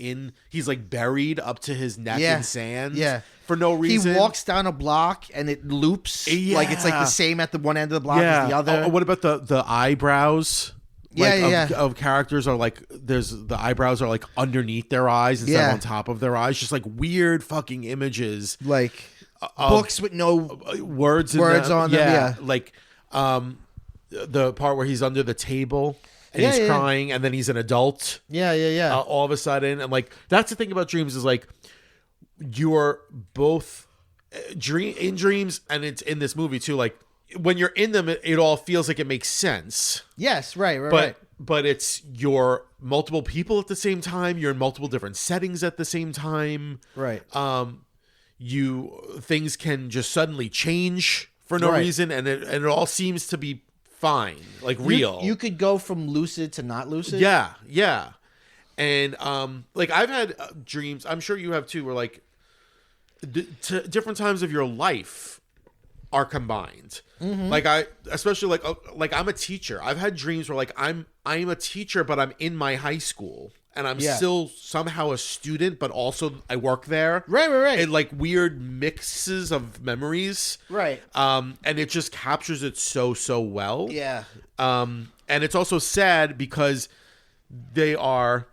like buried up to his neck in sand. Yeah. For no reason. He walks down a block and it loops. Yeah. Like it's like the same at the one end of the block as the other. Oh, what about the eyebrows? Of characters are like the eyebrows are like underneath their eyes instead of on top of their eyes, just like weird fucking images, like books with no words on them. Yeah, like the part where he's under the table and he's crying, and then he's an adult. Yeah. All of a sudden, and like that's the thing about dreams is like you're both in dreams, and it's in this movie too. Like when you're in them, it all feels like it makes sense. Yes, right. But it's you're multiple people at the same time. You're in multiple different settings at the same time. Right. Things can just suddenly change for no reason, and it all seems to be fine, like real. You could go from lucid to not lucid. Yeah. And like I've had dreams. I'm sure you have too. Where like different times of your life are combined. Mm-hmm. Like especially like I'm a teacher. I've had dreams where like I'm a teacher, but I'm in my high school and I'm still somehow a student, but also I work there. Right. And like weird mixes of memories. Right. And it just captures it so well. Yeah. And it's also sad because they are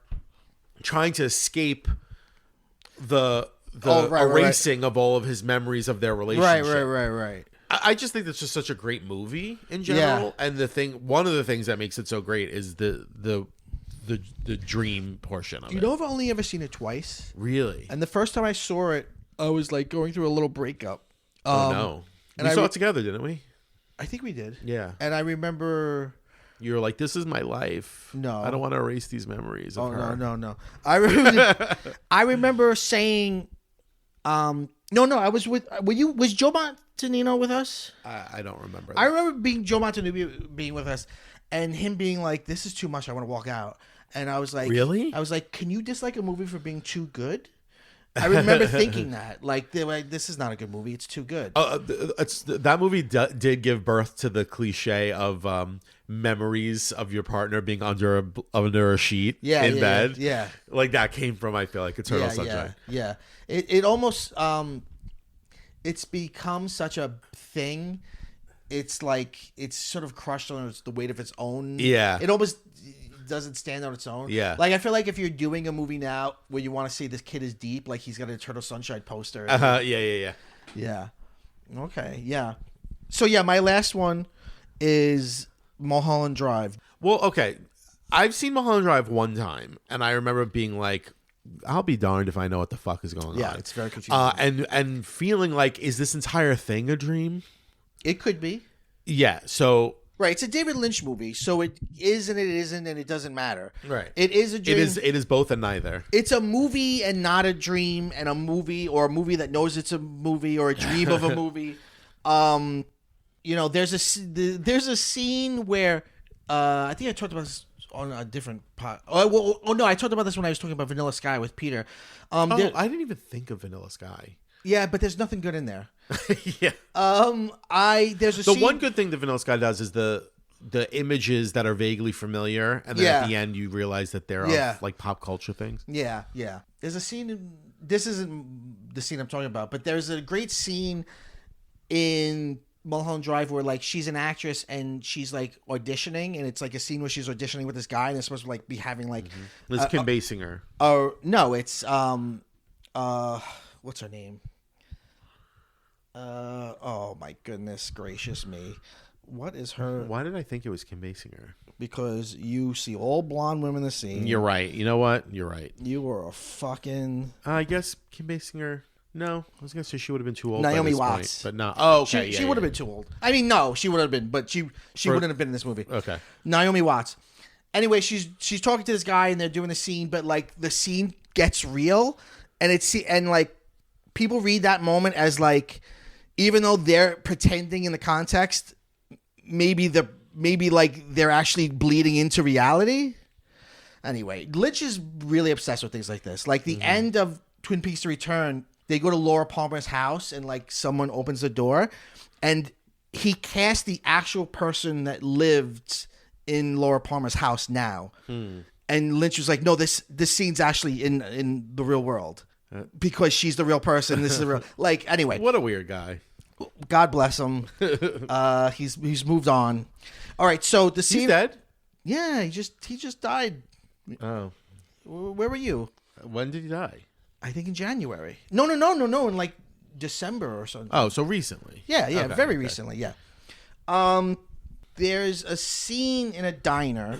trying to escape the erasing of all of his memories of their relationship. Right. I just think that's just such a great movie in general, and one of the things that makes it so great is the dream portion of it. You know, I've only ever seen it twice. Really? And the first time I saw it, I was like going through a little breakup. Oh no! We saw it together, didn't we? I think we did. Yeah. And I remember you were like, "This is my life. No, I don't want to erase these memories of her." No. I remember saying, no. I was with. Was Joe Montanino with us? I don't remember. I remember Joe Montanino being with us, and him being like, "This is too much. I want to walk out." And I was like, Really? I was like, "Can you dislike a movie for being too good?" I remember thinking that, like, they were like, "This is not a good movie. It's too good." That movie did give birth to the cliche of memories of your partner being under a sheet in bed. Yeah. Like that came from, I feel like, Eternal Sunshine. Yeah. It almost it's become such a thing. It's like it's sort of crushed on the weight of its own. Yeah. It almost doesn't stand on its own. Yeah. Like I feel like if you're doing a movie now where you want to say this kid is deep, like he's got an Eternal Sunshine poster. Yeah. Yeah. Okay. Yeah. So yeah, my last one is Mulholland Drive. Well, okay. I've seen Mulholland Drive one time, and I remember being like, I'll be darned if I know what the fuck is going on. Yeah, it's very confusing. And feeling like, is this entire thing a dream? It could be. Yeah. So Right, it's a David Lynch movie, so it is and it isn't, and it doesn't matter. Right. It is a dream. it is both and neither. It's a movie and not a dream, and a movie or a movie that knows it's a movie or a dream of a movie. You know, there's a scene where I think I talked about this on a different pod. No, I talked about this when I was talking about Vanilla Sky with Peter. I didn't even think of Vanilla Sky. Yeah, but there's nothing good in there. Yeah. There's a The scene, one good thing that Vanilla Sky does is the images that are vaguely familiar, and then at the end you realize that they're of, like, pop culture things. Yeah. There's a scene. This isn't the scene I'm talking about, but there's a great scene in Mulholland Drive where, like, she's an actress and she's, like, auditioning, and it's like a scene where she's auditioning with this guy, and they're supposed to, like, be having, like, It's Kim Basinger. no, it's what's her name? Oh my goodness gracious me. What is her? Why did I think it was Kim Basinger? Because you see all blonde women in the scene. You're right. You know what? You're right. You were a fucking... I guess Kim Basinger... No, I was going to say she would have been too old Naomi by this Watts. point, but no. Oh, okay. She would have been too old. I mean, no, she would have been, but she wouldn't have been in this movie. Okay. Naomi Watts. Anyway, she's talking to this guy and they're doing the scene, but, like, the scene gets real, and like people read that moment as, like, even though they're pretending in the context, maybe like they're actually bleeding into reality. Anyway, Lynch is really obsessed with things like this. Like the end of Twin Peaks: The Return, they go to Laura Palmer's house and, like, someone opens the door, and he cast the actual person that lived in Laura Palmer's house now. And Lynch was like, "No, this scene's actually in the real world because she's the real person. This is the real." Like, anyway, What a weird guy. God bless him. He's moved on. All right, so the scene. He's dead? Yeah, he just died. Oh. Where were you? When did he die? I think in January. No, in like December or something. Oh, so recently. Yeah, Okay, very okay. recently, yeah. There's a scene in a diner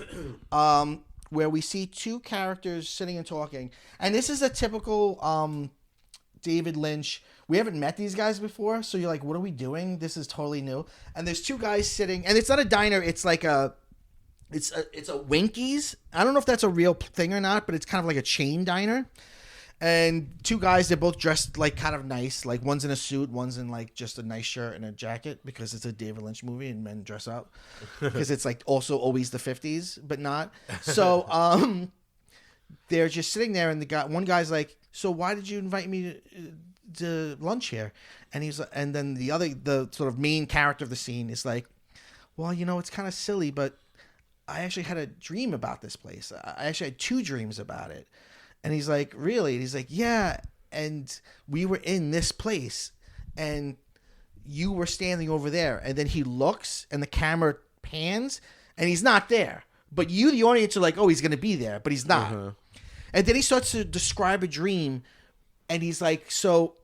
where we see two characters sitting and talking. And this is a typical David Lynch. We haven't met these guys before, so you're like, what are we doing? This is totally new. And there's two guys sitting, and it's not a diner, it's like it's a Winkies. I don't know if that's a real thing or not, but it's kind of like a chain diner. And two guys, they're both dressed, like, kind of nice. Like, one's in a suit, one's in, like, just a nice shirt and a jacket because it's a David Lynch movie and men dress up. Because it's, like, also always the 50s, but not. So, they're just sitting there, and one guy's like, "So why did you invite me to lunch here?" And then the sort of main character of the scene is like, "Well, you know, it's kind of silly, but I actually had a dream about this place. I actually had two dreams about it." And he's like, "Really?" And he's like, "Yeah. And we were in this place and you were standing over there." And then he looks and the camera pans and he's not there. But you, the audience, are like, "Oh, he's going to be there," but he's not. Uh-huh. And then he starts to describe a dream and he's like, "So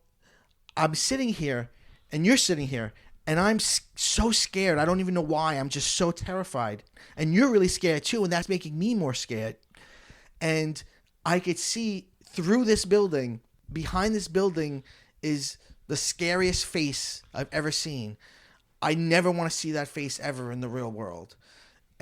I'm sitting here and you're sitting here and I'm so scared. I don't even know why. I'm just so terrified. And you're really scared too. And that's making me more scared. And I could see through this building, behind this building is the scariest face I've ever seen. I never want to see that face ever in the real world."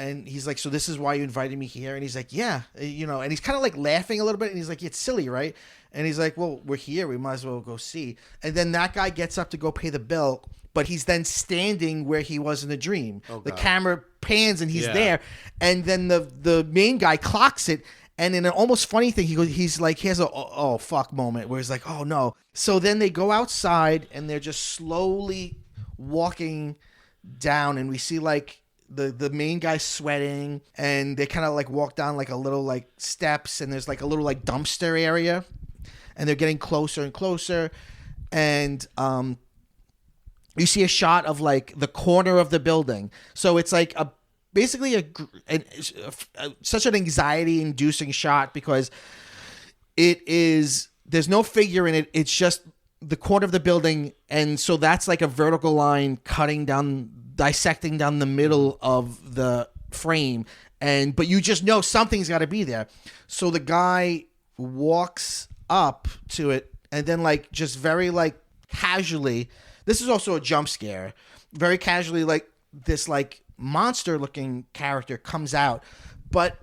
And he's like, so this is why you invited me here? And he's like, yeah, you know, and he's kind of like laughing a little bit. And he's like, it's silly, right? And he's like, well, we're here. We might as well go see. And then that guy gets up to go pay the bill, but he's then standing where he was in the dream. Oh, the God. camera pans and he's Yeah. there. And then the main guy clocks it. And in an almost funny thing, he has a oh fuck moment where he's like, oh no. So then they go outside and they're just slowly walking down, and we see like the main guy sweating, and they kind of like walk down like a little like steps, and there's like a little like dumpster area, and they're getting closer and closer, and you see a shot of like the corner of the building. So it's like basically such an anxiety inducing shot because there's no figure in it. It's just the corner of the building. And so that's like a vertical line dissecting down the middle of the frame. But you just know something's got to be there. So the guy walks up to it and then like just very like casually, this is also a jump scare, very casually, like this like monster looking character comes out, but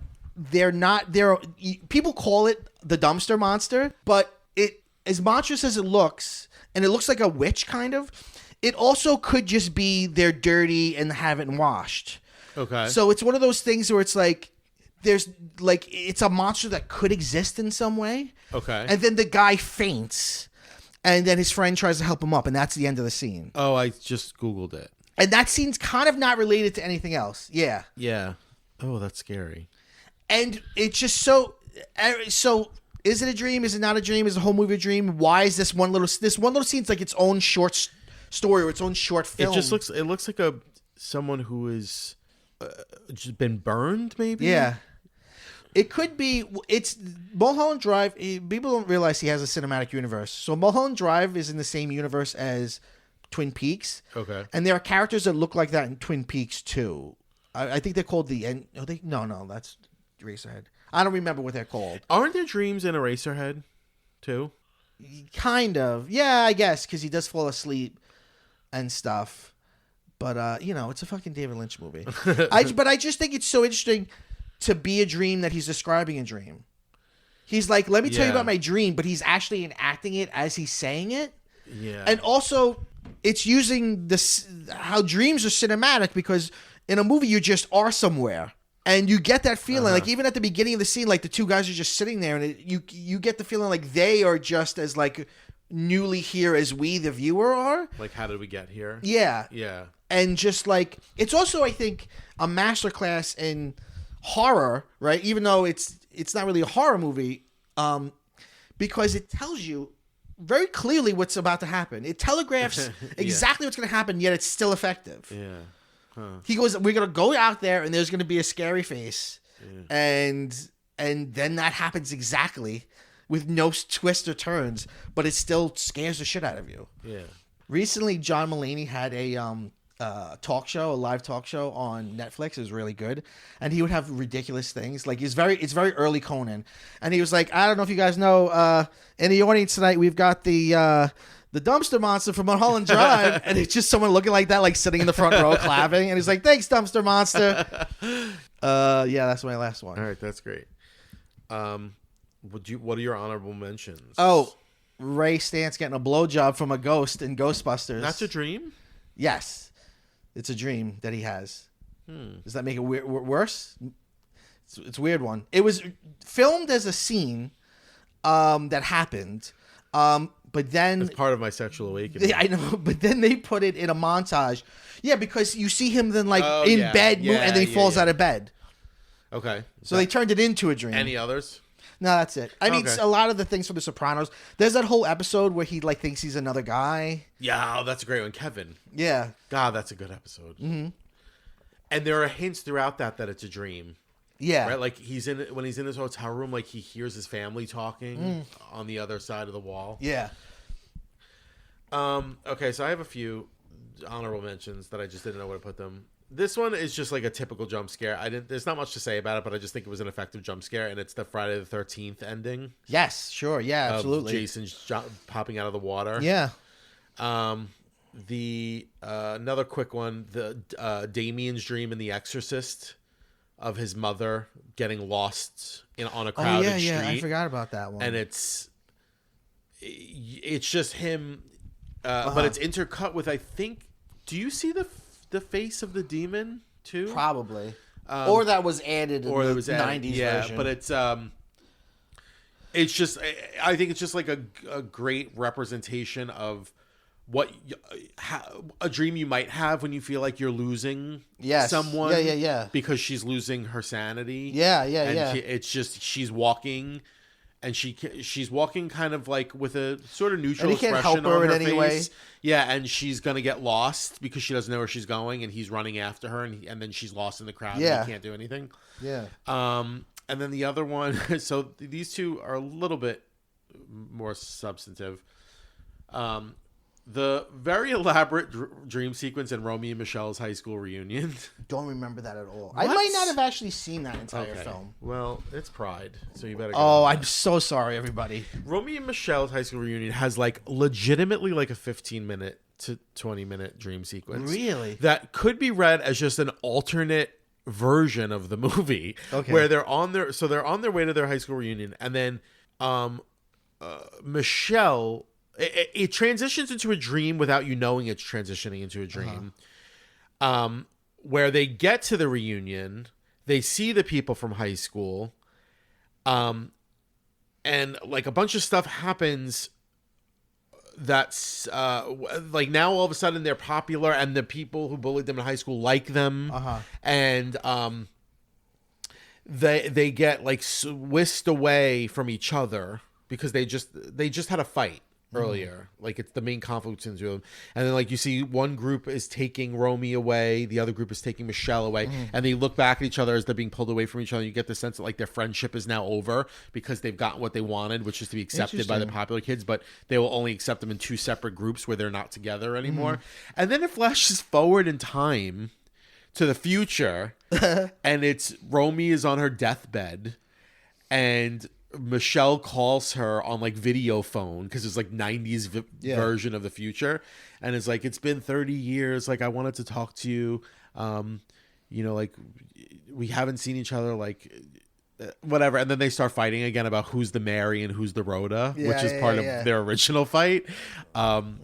people call it the dumpster monster, but it, as monstrous as it looks, and it looks like a witch kind of, it also could just be they're dirty and haven't washed. Okay. So it's one of those things where it's like there's like it's a monster that could exist in some way. Okay. And then the guy faints, and then his friend tries to help him up, and that's the end of the scene. Oh, I just Googled it. And that scene's kind of not related to anything else. Yeah. Yeah. Oh, that's scary. And it's just so is it a dream? Is it not a dream? Is the whole movie a dream? Why is this one little scene's like its own short story or its own short film? It looks like someone who is just been burned, maybe. Yeah. It could be. It's Mulholland Drive. People don't realize he has a cinematic universe. So Mulholland Drive is in the same universe as Twin Peaks. Okay. And there are characters that look like that in Twin Peaks too. I think they're called no, that's Eraserhead. I don't remember what they're called. Aren't there dreams in Eraserhead, too? Kind of. Yeah, I guess, because he does fall asleep and stuff. But, it's a fucking David Lynch movie. But I just think it's so interesting to be a dream that he's describing a dream. He's like, let me tell you about my dream, but he's actually enacting it as he's saying it. Yeah. And also, it's using how dreams are cinematic because in a movie, you just are somewhere. And you get that feeling, like even at the beginning of the scene, like the two guys are just sitting there, and you get the feeling like they are just as like newly here as we, the viewer, are. Like, how did we get here? Yeah. Yeah. And just like it's also, I think, a masterclass in horror, right? Even though it's not really a horror movie, because it tells you very clearly what's about to happen. It telegraphs exactly what's going to happen, yet it's still effective. Yeah. Huh. He goes, we're going to go out there and there's going to be a scary face. Yeah. And then that happens exactly with no twists or turns, but it still scares the shit out of you. Yeah. Recently, John Mulaney had a live talk show on Netflix. It was really good. And he would have ridiculous things. Like it's very early Conan. And he was like, I don't know if you guys know, in the audience tonight, we've got the dumpster monster from Mulholland Drive. And it's just someone looking like that, like sitting in the front row clapping. And he's like, thanks, dumpster monster. Yeah, that's my last one. All right, that's great. What are your honorable mentions? Oh, Ray Stantz getting a blowjob from a ghost in Ghostbusters. That's a dream? Yes. It's a dream that he has. Does that make it worse? It's a weird one. It was filmed as a scene that happened, but then... It's part of my sexual awakening. I know, but then they put it in a montage. Yeah, because you see him then in bed, and then he falls out of bed. Okay. So they turned it into a dream. Any others? No, that's it. I mean, Okay. a lot of the things from The Sopranos. There's that whole episode where he thinks he's another guy. Yeah, that's a great one. Kevin. Yeah. God, that's a good episode. Mm-hmm. And there are hints throughout that it's a dream. Yeah. Right? Like when he's in his hotel room, like he hears his family talking on the other side of the wall. Yeah. Okay, so I have a few honorable mentions that I just didn't know where to put them. This one is just like a typical jump scare. There's not much to say about it, but I just think it was an effective jump scare, and it's the Friday the 13th ending. Yes, sure. Yeah, absolutely. Jason's popping out of the water. Yeah. Another quick one, the Damien's dream in The Exorcist, of his mother getting lost on a Oh crowded yeah, street. I forgot about that one. And it's just him, but it's intercut with, I think. Do you see the face of the demon too? Probably, or that was added in the it was added, 90s yeah, version. but it's just, I think it's just like a great representation of what a dream you might have when you feel like you're losing someone. Yeah. Because she's losing her sanity. Yeah. It's just she's walking, and she's walking kind of like with a sort of neutral And he can't expression help her on her in any way. face. Yeah, and she's gonna get lost because she doesn't know where she's going, and he's running after her, and then she's lost in the crowd. Yeah. And he can't do anything. Yeah. And then the other one, so these two are a little bit more substantive. The very elaborate dream sequence in Romeo and Michelle's high school reunion. Don't remember that at all. I What? might not have actually seen that entire film. Well, it's Pride, so you better go. Oh, I'm so sorry, everybody. Romeo and Michelle's high school reunion has like legitimately like a 15-minute to 20-minute dream sequence. Really? That could be read as just an alternate version of the movie. Okay. Where they're on their way to their high school reunion, and then Michelle, it transitions into a dream without you knowing it's transitioning into a dream. Where they get to the reunion, they see the people from high school, and like a bunch of stuff happens that's like now all of a sudden they're popular, and the people who bullied them in high school like them, and they get like whisked away from each other because they just had a fight earlier. Like it's the main conflict between them, and then like you see one group is taking Romy away, the other group is taking Michelle away, and they look back at each other as they're being pulled away from each other. You get the sense that like their friendship is now over because they've gotten what they wanted, which is to be accepted by the popular kids, but they will only accept them in two separate groups where they're not together anymore. And then it flashes forward in time to the future, and it's Romy is on her deathbed, and Michelle calls her on like video phone because it's like 90s version of the future, and it's like, it's been 30 years, like I wanted to talk to you, you know, like we haven't seen each other, like whatever. And then they start fighting again about who's the Mary and who's the Rhoda, which is part of their original fight,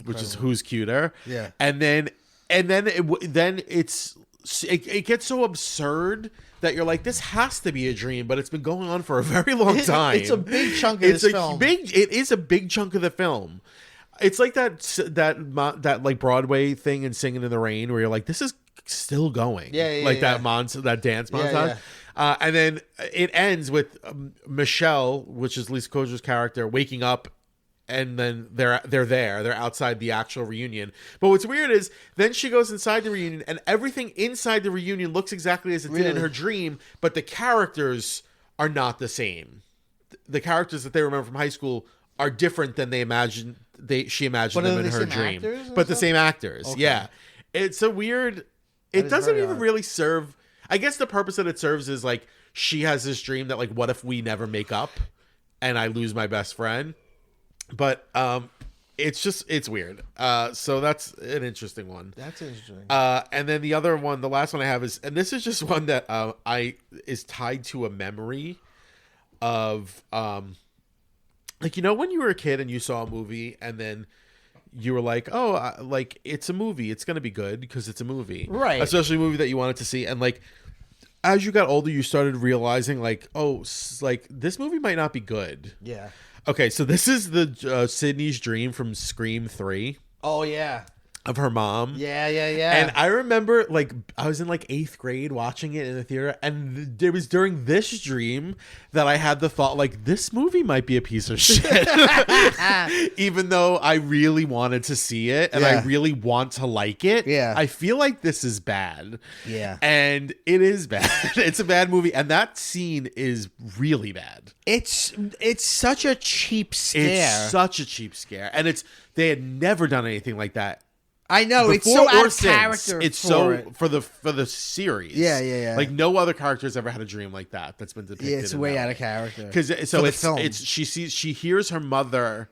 which is who's cuter. And then it gets so absurd that you're like, this has to be a dream, but it's been going on for a very long time. It's a big chunk of this film. It is a big chunk of the film. It's like that like Broadway thing in Singing in the Rain, where you're like, this is still going. That dance montage. And then it ends with Michelle, which is Lisa Kudrow's character, waking up, and then they're outside the actual reunion. But what's weird is then she goes inside the reunion, and everything inside the reunion looks exactly as it did in her dream, but the characters are not the same. The characters that they remember from high school are different than she imagined them in her dream. But the same actors. Okay. Yeah. It's a weird, it doesn't even really serve, I guess the purpose that it serves is like, she has this dream that like, what if we never make up and I lose my best friend? But it's weird. So that's an interesting one. That's interesting. And then the other one, the last one I have is, and this is just one that is tied to a memory of like, you know, when you were a kid and you saw a movie and then you were like, oh, like it's a movie, it's gonna be good because it's a movie, right? Especially a movie that you wanted to see, and like as you got older, you started realizing like, oh, like this movie might not be good. Yeah. Okay, so this is the Sydney's dream from Scream 3. Oh, yeah. Of her mom. Yeah. And I remember, like, I was in, like, 8th grade watching it in the theater, and it was during this dream that I had the thought, like, this movie might be a piece of shit. Even though I really wanted to see it, and I really want to like it. Yeah. I feel like this is bad. Yeah. And it is bad. It's a bad movie, and that scene is really bad. It's such a cheap scare. It's such a cheap scare. And they had never done anything like that. I know, it's so out of character. It's for the series. Yeah. Like no other character's ever had a dream like that that's been depicted. Yeah, it's way out of character. Because she hears her mother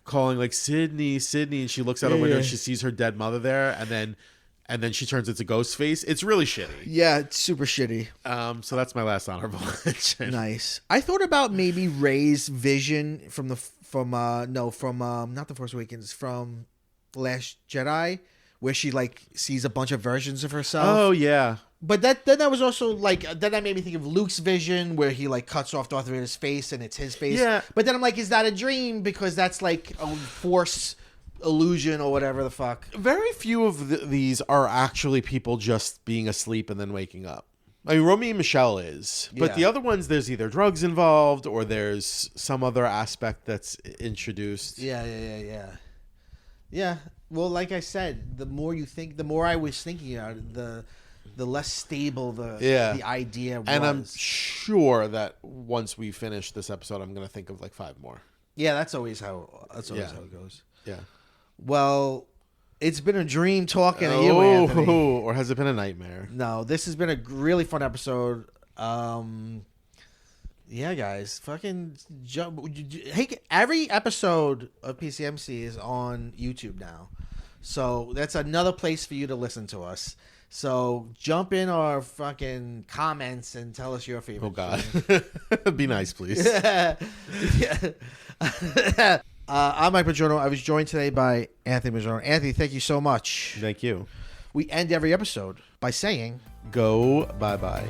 calling like Sydney, and she looks out a window and she sees her dead mother there, and then and then she turns into Ghostface. It's really shitty. Yeah, it's super shitty. So that's my last honorable mention. Nice. I thought about maybe Rey's vision from not The Force Awakens, from Last Jedi, where she like sees a bunch of versions of herself. Oh yeah. But that was also like, then that made me think of Luke's vision where he like cuts off Darth Vader's face and it's his face. Yeah. But then I'm like, is that a dream? Because that's like a Force illusion or whatever the fuck. Very few of these are actually people just being asleep and then waking up. I mean, Romy and Michelle is, but Yeah. the other ones, there's either drugs involved or there's some other aspect that's introduced. Yeah. Well, like I said, the more you think, the more I was thinking about it, the less stable the idea was. And I'm sure that once we finish this episode, I'm going to think of like 5 more. Yeah, that's always how it goes. Yeah. Well, it's been a dream talking to you, Anthony. Or has it been a nightmare? No, this has been a really fun episode. Yeah, guys, fucking jump. Hey, every episode of PCMC is on YouTube now, so that's another place for you to listen to us. So jump in our fucking comments and tell us your favorite. Oh God, be nice, please. I'm Mike Padrono. I was joined today by Anthony Padrono. Anthony, thank you so much. Thank you. We end every episode by saying, Go bye bye.